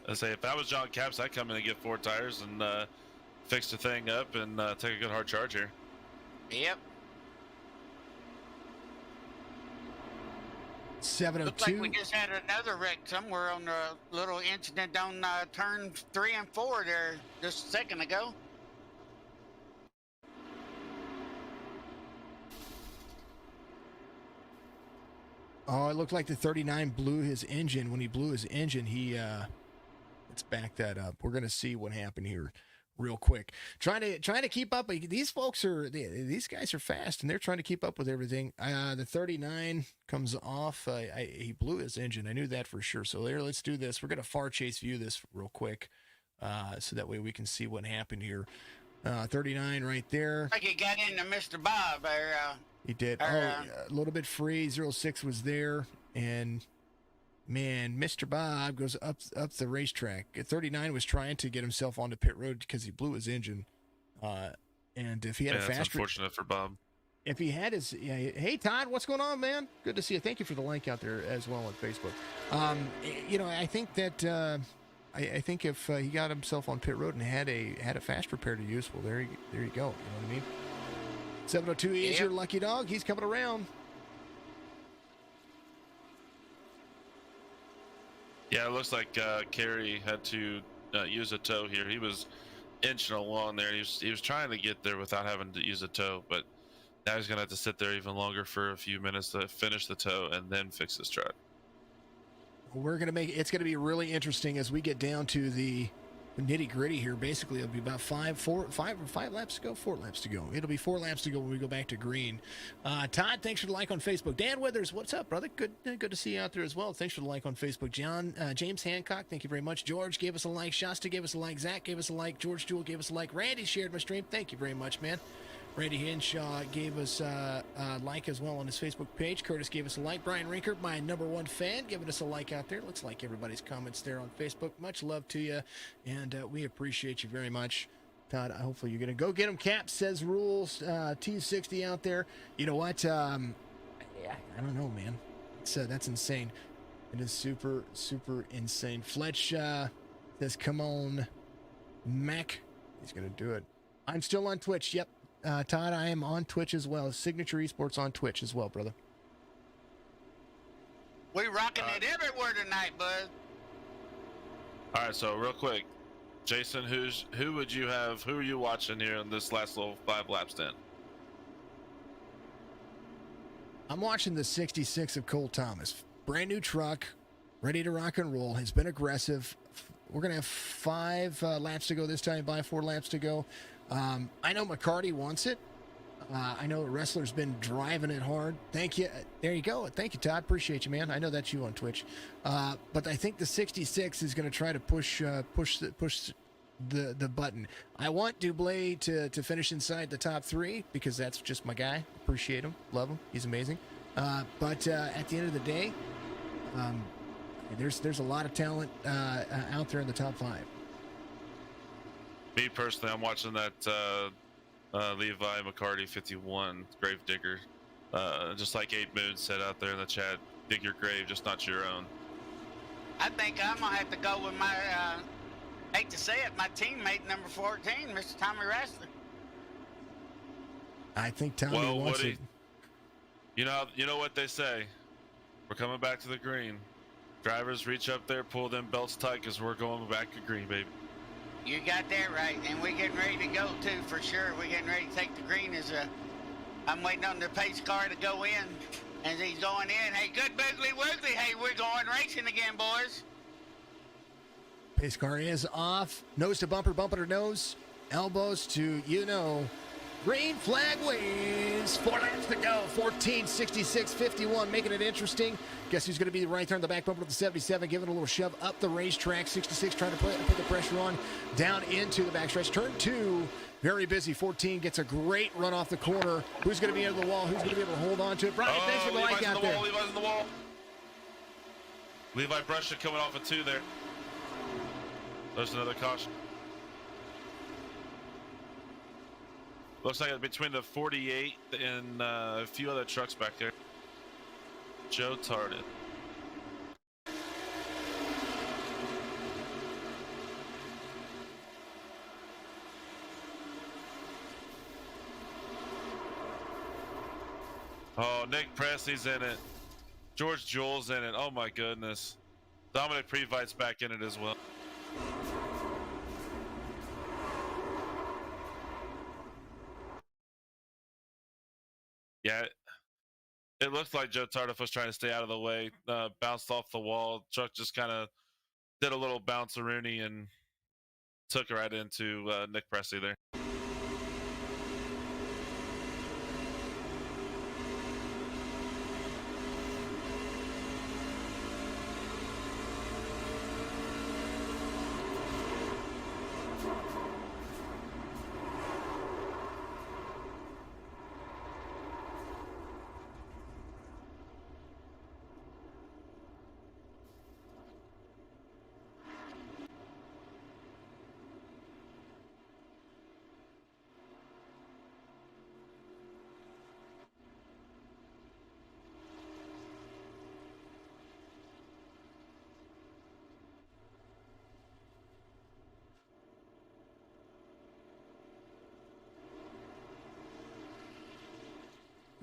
Speaker 3: I say if I was John Caps, I'd come in and get 4 tires and fix the thing up and take a good hard charge here.
Speaker 4: Yep.
Speaker 2: 702.
Speaker 4: Looks like we just had another wreck somewhere on the little incident on turn 3 and 4 there just a second ago.
Speaker 2: Oh, it looked like the 39 blew his engine. When he blew his engine, let's back that up. We're going to see what happened here real quick. Trying to keep up. These guys are fast, and they're trying to keep up with everything. The 39 comes off. He blew his engine. I knew that for sure. So there, let's do this. We're going to far chase view this real quick, so that way we can see what happened here. 39 right there.
Speaker 4: Like he got into Mr. Bob.
Speaker 2: He did. A little bit free. 06 was there, and man, Mr. Bob goes up the racetrack. 39 was trying to get himself onto pit road because he blew his engine. And if he had a
Speaker 3: that's
Speaker 2: faster,
Speaker 3: unfortunate for Bob.
Speaker 2: If he had his, hey Todd, what's going on, man? Good to see you. Thank you for the link out there as well on Facebook. I think that I think if he got himself on pit road and had a fast repair to use, well, there you go. You know what I mean? 702 is your lucky dog. He's coming around.
Speaker 3: Yeah, it looks like Kerry had to use a tow here. He was inching along there. He was trying to get there without having to use a tow, but now he's going to have to sit there even longer for a few minutes to finish the tow and then fix his truck.
Speaker 2: It's going to be really interesting as we get down to the nitty gritty here. Basically, it'll be about 5 laps to go, 4 laps to go. It'll be 4 laps to go when we go back to green. Todd, thanks for the like on Facebook. Dan Withers, what's up, brother? Good to see you out there as well. Thanks for the like on Facebook. James Hancock, thank you very much. George gave us a like. Shasta gave us a like. Zach gave us a like. George Jewell gave us a like. Randy shared my stream. Thank you very much, man. Randy Henshaw gave us a like as well on his Facebook page. Curtis gave us a like. Brian Rinker, my #1 fan, giving us a like out there. Looks like everybody's comments there on Facebook. Much love to you, and we appreciate you very much. Todd, hopefully you're going to go get him. Cap says rules. T60 out there. You know what? I don't know, man. That's insane. It is super, super insane. Fletch says, come on, Mac. He's going to do it. I'm still on Twitch. Yep. Todd, I am on Twitch as well. Signature Esports on Twitch as well, brother.
Speaker 4: We rocking it everywhere tonight, bud.
Speaker 3: All right, so real quick, Jason, who would you have? Who are you watching here in this last little 5 lap stint?
Speaker 2: I'm watching the 66 of Cole Thomas. Brand new truck, ready to rock and roll. Has been aggressive. We're gonna have 5 laps to go this time. By 4 laps to go. I know McCarty wants it. I know Wrestler's been driving it hard. Thank you. There you go. Thank you, Todd. Appreciate you, man. I know that's you on Twitch. But I think the 66 is going to try to push the button. I want Dublé to finish inside the top 3 because that's just my guy. Appreciate him. Love him. He's amazing. But at the end of the day, there's a lot of talent out there in the top 5.
Speaker 3: Me personally, I'm watching that Levi McCarty 51 Gravedigger. Just like 8 Moon said out there in the chat, dig your grave, just not your own.
Speaker 4: I think I'm going to have to go with my, hate to say it, my teammate number 14, Mr. Tommy Wrestler.
Speaker 2: I think Tommy wants it.
Speaker 3: You know what they say. We're coming back to the green. Drivers, reach up there, pull them belts tight, because we're going back to green, baby.
Speaker 4: You got that right, and we're getting ready to go too, for sure. We're getting ready to take the green. I'm waiting on the pace car to go in, and he's going in. Hey, good boogly woogly. Hey, we're going racing again, boys.
Speaker 2: Pace car is off. Nose to bumper, bumper to nose. Elbows to, green flag waves. 4 laps to go. 14, 66, 51, making it interesting. Guess who's going to be right there on the back bumper of the 77, giving a little shove up the racetrack. 66 trying to put the pressure on down into the backstretch. Turn 2, very busy. 14 gets a great run off the corner. Who's going to be under the wall? Who's going to be able to hold on to it? Brian, thanks for the like out there.
Speaker 3: Levi's in the wall. Levi Brusha coming off of 2 there. There's another caution. Looks like it's between the 48 and a few other trucks back there. Joe Tardin. Oh, Nick Presley's in it. George Jewell's in it. Oh my goodness. Dominic Previte's back in it as well. Yeah, it looked like Joe Tardif was trying to stay out of the way, bounced off the wall. Truck just kind of did a little bounce-a-rooney and took right into Nick Presley there.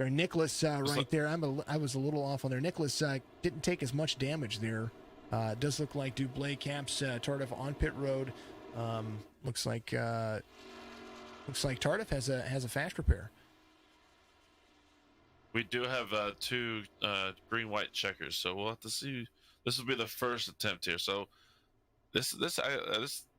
Speaker 2: Nicholas right there. I was a little off on there. Nicholas didn't take as much damage there. It does look like Dublé caps Tardif on pit road. Looks like Tardif has a fast repair.
Speaker 3: We do have 2 green-white checkers, so we'll have to see. This will be the first attempt here. So this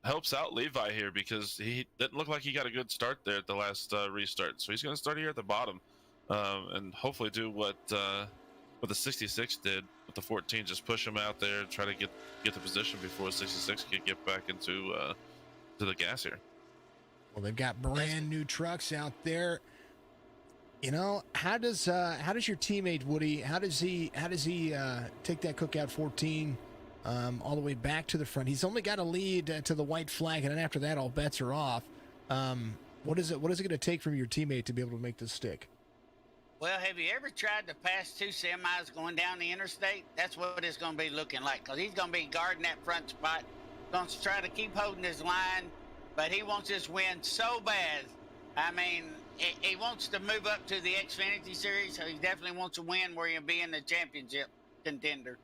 Speaker 3: helps out Levi here because he didn't look like he got a good start there at the last restart. So he's going to start here at the bottom. And hopefully do what the 66 did with the 14, just push him out there and try to get the position before 66 can get back into to the gas here.
Speaker 2: Well, they've got brand new trucks out there. How does your teammate Woody? How does he take that Cookout 14 all the way back to the front? He's only got a lead to the white flag, and then after that, all bets are off. What is it going to take from your teammate to be able to make this stick?
Speaker 4: Well, have you ever tried to pass two semis going down the interstate? That's what it's going to be looking like, because he's going to be guarding that front spot, going to try to keep holding his line, but he wants this win so bad. I mean, he wants to move up to the Xfinity Series, so he definitely wants to win where he'll be in the championship contender.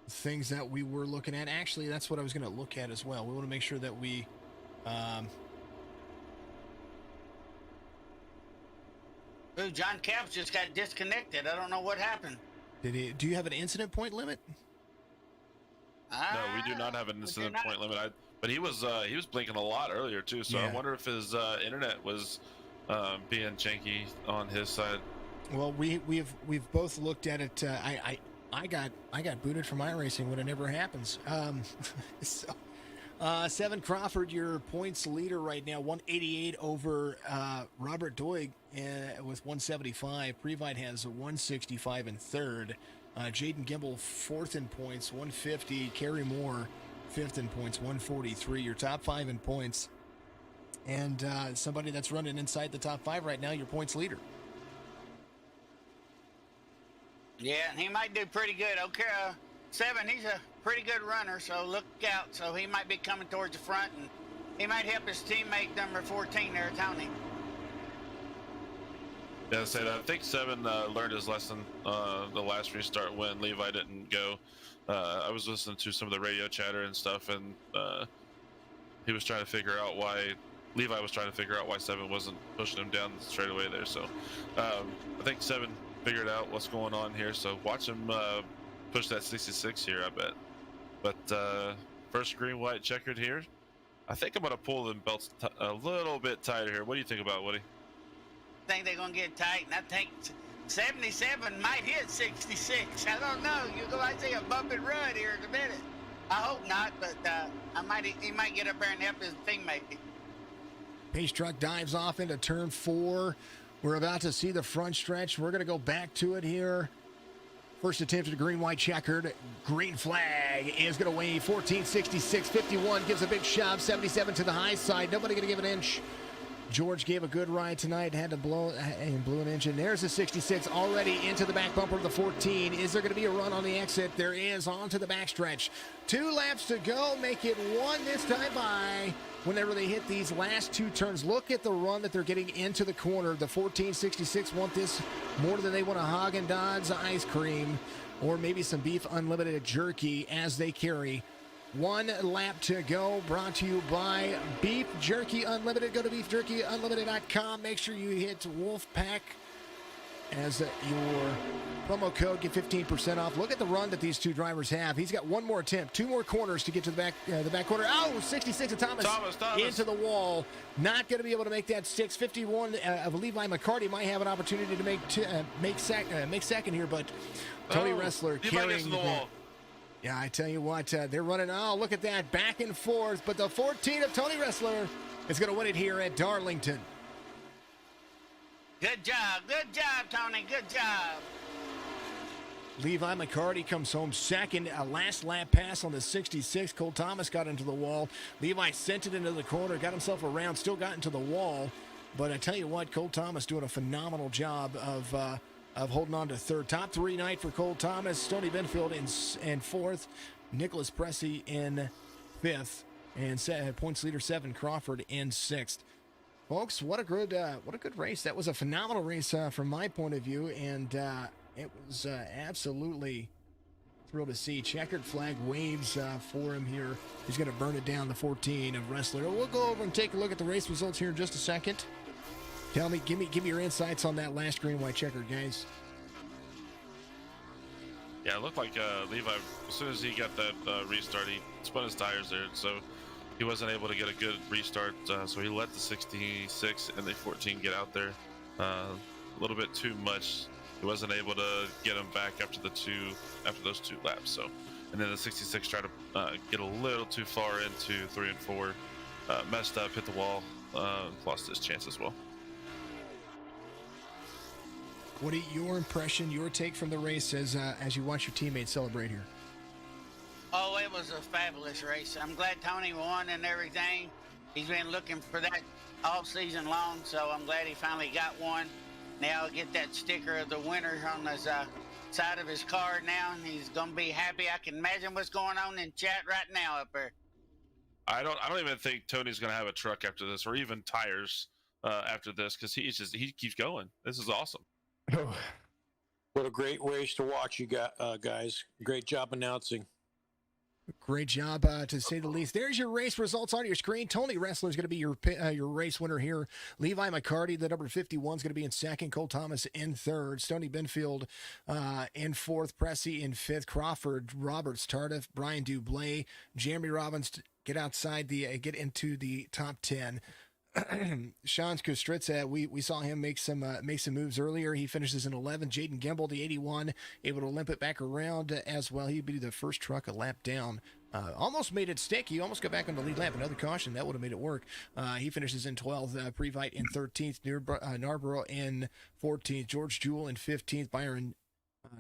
Speaker 2: Things that we were looking at. Actually, that's what I was going to look at as well. We want to make sure that we...
Speaker 4: Ooh, John Caps just got disconnected. I don't know what happened.
Speaker 2: Do you have an incident point limit?
Speaker 3: No, we do not have an incident point limit. But he was blinking a lot earlier too. So I wonder if his internet was being janky on his side.
Speaker 2: Well, we've both looked at it. I got booted from iRacing when it never happens. So. Seven Crawford, your points leader right now, 188 over Robert Doig with 175. Previte has a 165 in third. Jaden Gimble fourth in points, 150. Kerry Moore fifth in points, 143. Your top five in points. And somebody that's running inside the top five right now, your points leader.
Speaker 4: Yeah, he might do pretty good. Okay, Seven, he's a pretty good runner, so look out. So he might be coming towards the front, and he might help his teammate number 14 there, Tony.
Speaker 3: Yeah, I say that. I think Seven learned his lesson the last restart when Levi didn't go. I was listening to some of the radio chatter and stuff, and he was trying to figure out why Levi was trying to figure out why Seven wasn't pushing him down straight away there. So I think Seven figured out what's going on here. So watch him push that 66 here, I bet. But first green, white, checkered here. I think I'm going to pull them belts a little bit tighter here. What do you think about it, Woody?
Speaker 4: I think they're going to get tight, and I think 77 might hit 66. I don't know. You might see a bump and run here in a minute. I hope not, but he might get up there and help his teammate.
Speaker 2: Pace truck dives off into turn 4. We're about to see the front stretch. We're going to go back to it here. First attempt at a green, white, checkered. Green flag is going to wave. 14.66, 51 gives a big shove. 77 to the high side. Nobody going to give an inch. George gave a good ride tonight. Had to blow an inch. And there's a 66 already into the back bumper of the 14. Is there going to be a run on the exit? There is, onto the backstretch. 2 laps to go. Make it 1 this time by. Whenever they hit these last 2 turns, look at the run that they're getting into the corner. The 1466 want this more than they want a Haagen-Dazs ice cream or maybe some Beef Unlimited Jerky as they carry. 1 lap to go, brought to you by Beef Jerky Unlimited. Go to beefjerkyunlimited.com. Make sure you hit Wolfpack as your promo code. Get 15% off. Look at the run that these 2 drivers have. He's got 1 more attempt, 2 more corners to get to the back corner. Oh, 66 of Thomas into the wall. Not going to be able to make that 651 of Levi McCarty. Might have an opportunity to make second here, but Tony Ressler carrying the wall. Yeah, I tell you what, they're running. Oh, look at that, back and forth. But the 14 of Tony Ressler is going to win it here at Darlington.
Speaker 4: Good job, Tony. Good job.
Speaker 2: Levi McCarty comes home second. A last lap pass on the 66. Cole Thomas got into the wall. Levi sent it into the corner, got himself around, still got into the wall. But I tell you what, Cole Thomas doing a phenomenal job of holding on to third. Top 3 night for Cole Thomas. Stoney Benfield in fourth. Nicholas Pressey in fifth. And points leader 7 Crawford in sixth. Folks, what a good race. That was a phenomenal race from my point of view, and it was absolutely thrilled to see. Checkered flag waves for him here. He's going to burn it down, the 14 of Ressler. We'll go over and take a look at the race results here in just a second. Tell me, give me your insights on that last green, white, checkered, guys.
Speaker 3: Yeah, it looked like Levi, as soon as he got that restart, he spun his tires there, so he wasn't able to get a good restart, so he let the 66 and the 14 get out there a little bit too much. He wasn't able to get him back after those 2 laps. So, and then the 66 tried to get a little too far into 3 and 4, messed up, hit the wall, lost his chance as well.
Speaker 2: What are your impression, your take from the race as you watch your teammates celebrate here?
Speaker 4: Oh, it was a fabulous race. I'm glad Tony won and everything. He's been looking for that all season long, so I'm glad he finally got one. Now I'll get that sticker of the winner on his side of his car now, and he's gonna be happy. I can imagine what's going on in chat right now up there.
Speaker 3: I don't even think Tony's gonna have a truck after this, or even tires after this, because he keeps going. This is awesome.
Speaker 5: Oh, what a great race to watch, you guys. Great job announcing.
Speaker 2: Great job, to say the least. There's your race results on your screen. Tony Wrestler is going to be your race winner here. Levi McCarty, the number 51, is going to be in second. Cole Thomas in third. Stoney Benfield in fourth. Pressey in fifth. Crawford, Roberts, Tardif, Brian Dublé, Jeremy Robbins get into the top 10. Sean Kustritza, we saw him make some moves earlier. He finishes in 11th. Jaden Gimbel, the 81, able to limp it back around as well. He'd be the first truck a lap down. Almost made it stick. He almost got back on the lead lap. Another caution that would have made it work. He finishes in 12th. Previte in 13th. Narborough in 14th. George Jewell in 15th. Byron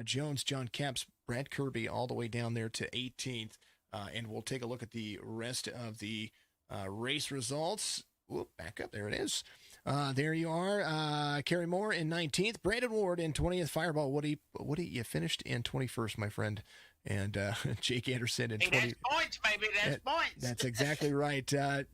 Speaker 2: Jones, John Capps, Brad Kirby all the way down there to 18th. And we'll take a look at the rest of the race results. Whoop, back up. There it is. There you are. Kerry Moore in 19th. Brandon Ward in 20th. Fireball Woody, you finished in 21st, my friend. And Jake Anderson in 20th.
Speaker 4: Hey, that's points, baby. That's points.
Speaker 2: That's exactly right.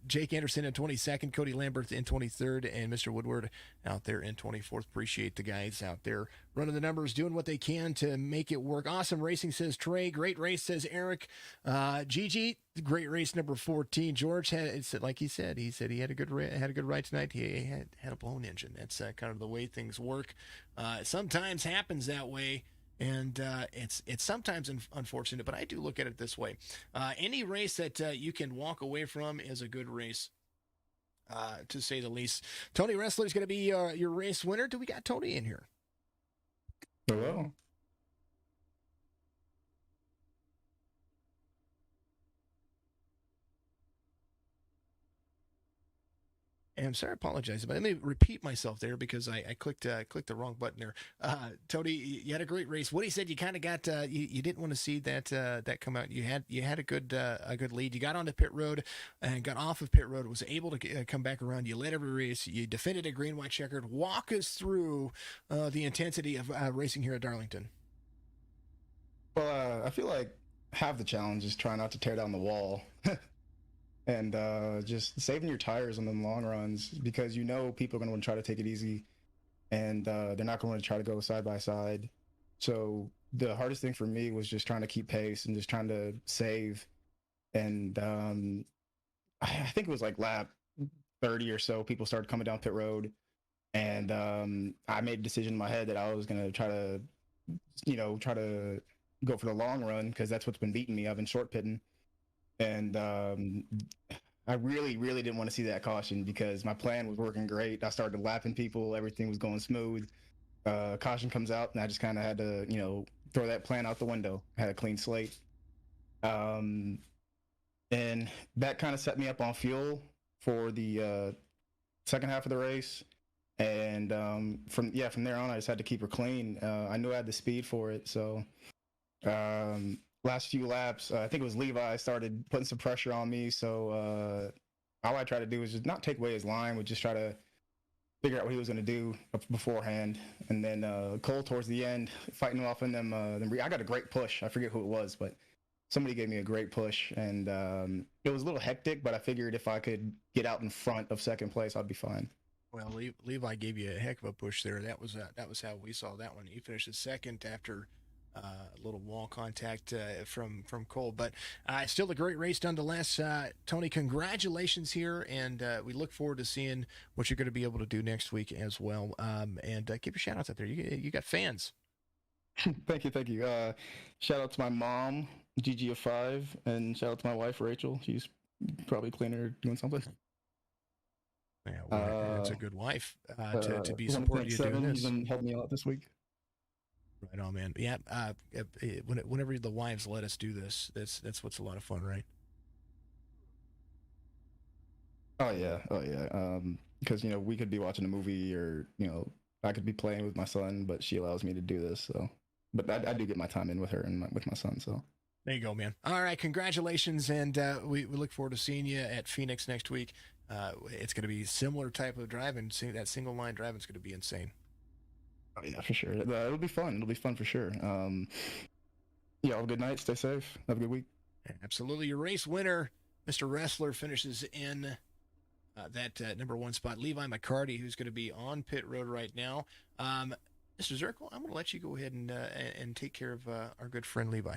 Speaker 2: Jake Anderson in 22nd. Cody Lambert in 23rd. And Mr. Woodward out there in 24th. Appreciate the guys out there running the numbers, doing what they can to make it work. Awesome racing, says Trey. Great race, says Eric. Gigi, great race, number 14. George like he said he had a good ride tonight. He had a blown engine. That's kind of the way things work. Sometimes happens that way. And it's sometimes unfortunate, but I do look at it this way. Any race that you can walk away from is a good race, to say the least. Tony Wrestler is going to be your race winner. Do we got Tony in here?
Speaker 6: Hello.
Speaker 2: And I'm sorry, I apologize, but let me repeat myself there because I clicked the wrong button there. Tony, you had a great race. Woody said you kind of got you didn't want to see that come out. You had a good lead. You got onto pit road and got off of pit road. Was able to come back around. You led every race. You defended a green white checkered. Walk us through the intensity of racing here at Darlington.
Speaker 6: Well, I feel like half the challenge is trying not to tear down the wall. And just saving your tires on the long runs, because people are going to want to try to take it easy, and they're not going to want to try to go side by side. So the hardest thing for me was just trying to keep pace and just trying to save. And I think it was like lap 30 or so, people started coming down pit road, and I made a decision in my head that I was going to try to go for the long run, because that's what's been beating me. I've been short pitting. And I really, really didn't want to see that caution, because my plan was working great. I started lapping people. Everything was going smooth. Caution comes out, and I just kind of had to, throw that plan out the window. I had a clean slate. And that kind of set me up on fuel for the second half of the race. And from there on, I just had to keep her clean. I knew I had the speed for it. So last few laps, I think it was Levi started putting some pressure on me. So all I tried to do was just not take away his line, but just try to figure out what he was going to do beforehand. And then Cole towards the end, fighting off in them. I got a great push. I forget who it was, but somebody gave me a great push. And it was a little hectic, but I figured if I could get out in front of second place, I'd be fine.
Speaker 2: Well, Levi gave you a heck of a push there. That was how we saw that one. He finished second after a little wall contact from Cole, but still a great race nonetheless. Tony, congratulations here, and we look forward to seeing what you're going to be able to do next week as well. And give your shout outs out there. You got fans.
Speaker 6: Thank you. Shout out to my mom, Gigi of 5, and shout out to my wife, Rachel. She's probably cleaning or doing something.
Speaker 2: Yeah, well, it's a good wife to be supporting you doing this.
Speaker 6: And helped me a lot this week.
Speaker 2: Right on, man. Yeah. Whenever the wives let us do this, that's what's a lot of fun, right?
Speaker 6: Oh yeah. Because we could be watching a movie or I could be playing with my son, but she allows me to do this. So, but I do get my time in with her and with my son. So
Speaker 2: there you go, man. All right, congratulations, and we look forward to seeing you at Phoenix next week. It's going to be similar type of driving. Seeing that single line driving is going to be insane.
Speaker 6: oh, yeah, for sure. It'll be fun. It'll be fun for sure. Yeah, have a good night. Stay safe. Have a good week.
Speaker 2: Absolutely. Your race winner, Mr. Wrestler, finishes in that number one spot. Levi McCarty, who's going to be on pit road right now. Mr. Zirkle, I'm going to let you go ahead and take care of our good friend Levi.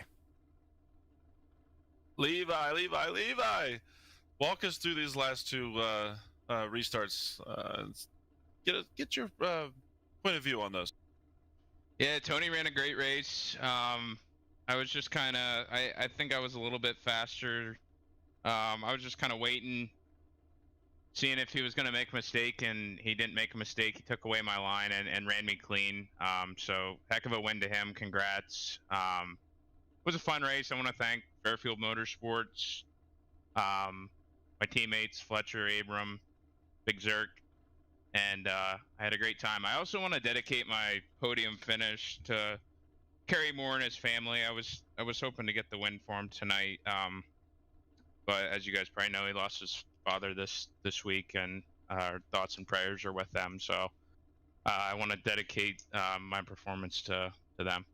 Speaker 3: Levi. Walk us through these last two restarts. Get your point of view on those.
Speaker 7: Yeah, Tony ran a great race. I was just kind of, I think I was a little bit faster. I was just kind of waiting, seeing if he was going to make a mistake, and he didn't make a mistake. He took away my line and ran me clean. So heck of a win to him. Congrats. It was a fun race. I want to thank Fairfield Motorsports, my teammates, Fletcher, Abram, Big Zerk, and I had a great time. I also want to dedicate my podium finish to Kerry Moore and his family. I was hoping to get the win for him tonight, but as you guys probably know, he lost his father this week, and our thoughts and prayers are with them. So I want to dedicate my performance to them.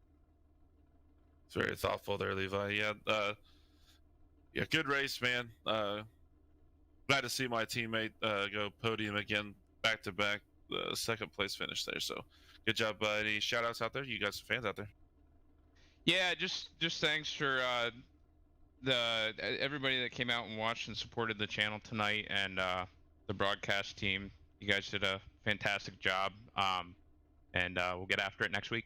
Speaker 3: It's very thoughtful there, Levi. Yeah, good race, man. Glad to see my teammate go podium again, back to back, second place finish there. So good job. Any shout outs out there? You got some fans out there?
Speaker 7: Yeah, just thanks for everybody that came out and watched and supported the channel tonight, and the broadcast team. You guys did a fantastic job, and we'll get after it next week.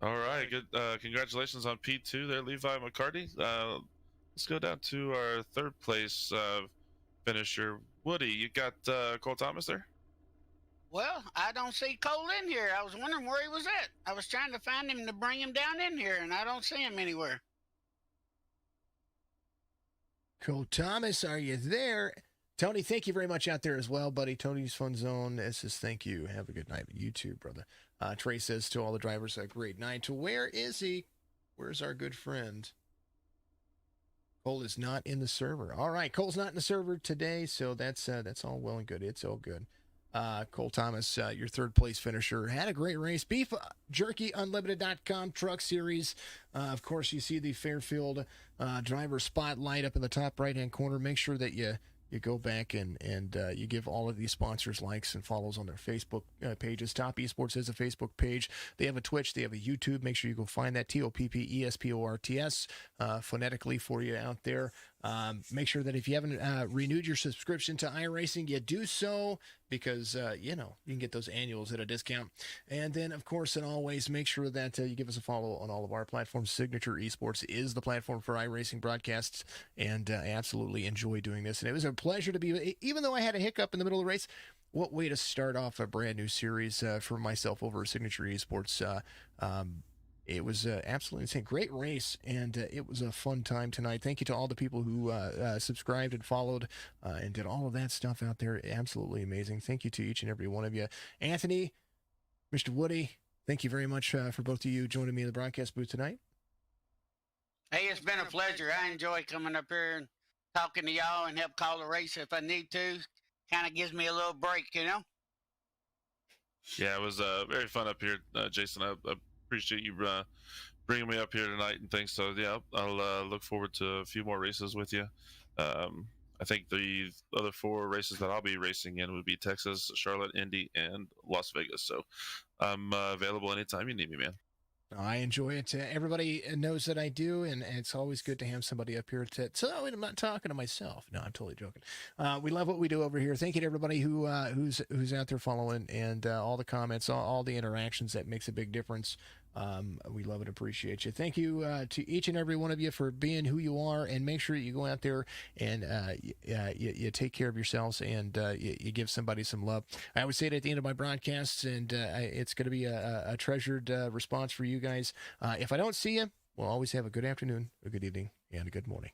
Speaker 3: All right, good. Congratulations on P2 there, Levi McCarty. Let's go down to our third place finisher, Woody. You got Cole Thomas there?
Speaker 4: Well, I don't see Cole in here. I was wondering where he was at. I was trying to find him to bring him down in here, and I don't see him anywhere.
Speaker 2: Cole Thomas, are you there? Tony, thank you very much out there as well, buddy. Tony's Fun Zone says thank you. Have a good night. You too, brother. Trey says to all the drivers, a great night. To where is he? Where's our good friend? Cole is not in the server. All right, Cole's not in the server today, so that's all well and good. It's all good. Cole Thomas, your third place finisher, had a great race. Beef Jerky Unlimited.com Truck Series. Of course, you see the Fairfield driver spotlight up in the top right-hand corner. Make sure that you go back and you give all of these sponsors likes and follows on their Facebook pages. Topp eSports has a Facebook page. They have a Twitch. They have a YouTube. Make sure you go find that, TOPPESPORTS, phonetically for you out there. Make sure that if you haven't renewed your subscription to iRacing, you do so, because, you can get those annuals at a discount. And then, of course, and always, make sure that you give us a follow on all of our platforms. Signature Esports is the platform for iRacing broadcasts, and I absolutely enjoy doing this. And it was a pleasure to be, even though I had a hiccup in the middle of the race, what way to start off a brand new series for myself over at Signature Esports. It was absolutely insane. Great race, and it was a fun time tonight. Thank you to all the people who subscribed and followed and did all of that stuff out there. Absolutely amazing. Thank you to each and every one of you. Anthony, Mr. Woody, thank you very much for both of you joining me in the broadcast booth tonight.
Speaker 4: Hey, it's been a pleasure. I enjoy coming up here and talking to y'all and help call a race if I need to. Kind of gives me a little break,
Speaker 3: Yeah, it was very fun up here, Jason. I appreciate you bringing me up here tonight and things. So yeah, I'll look forward to a few more races with you. I think the other 4 races that I'll be racing in would be Texas, Charlotte, Indy, and Las Vegas. So I'm available anytime you need me, man.
Speaker 2: I enjoy it. Everybody knows that I do, and it's always good to have somebody up here so I'm not talking to myself. No, I'm totally joking. We love what we do over here. Thank you to everybody who's out there following, and all the comments, all the interactions. That makes a big difference. We love and appreciate you. Thank you to each and every one of you for being who you are, and make sure you go out there and you take care of yourselves, and you give somebody some love. I always say it at the end of my broadcasts, and it's going to be a treasured response for you guys. If I don't see you, we'll always have a good afternoon, a good evening, and a good morning.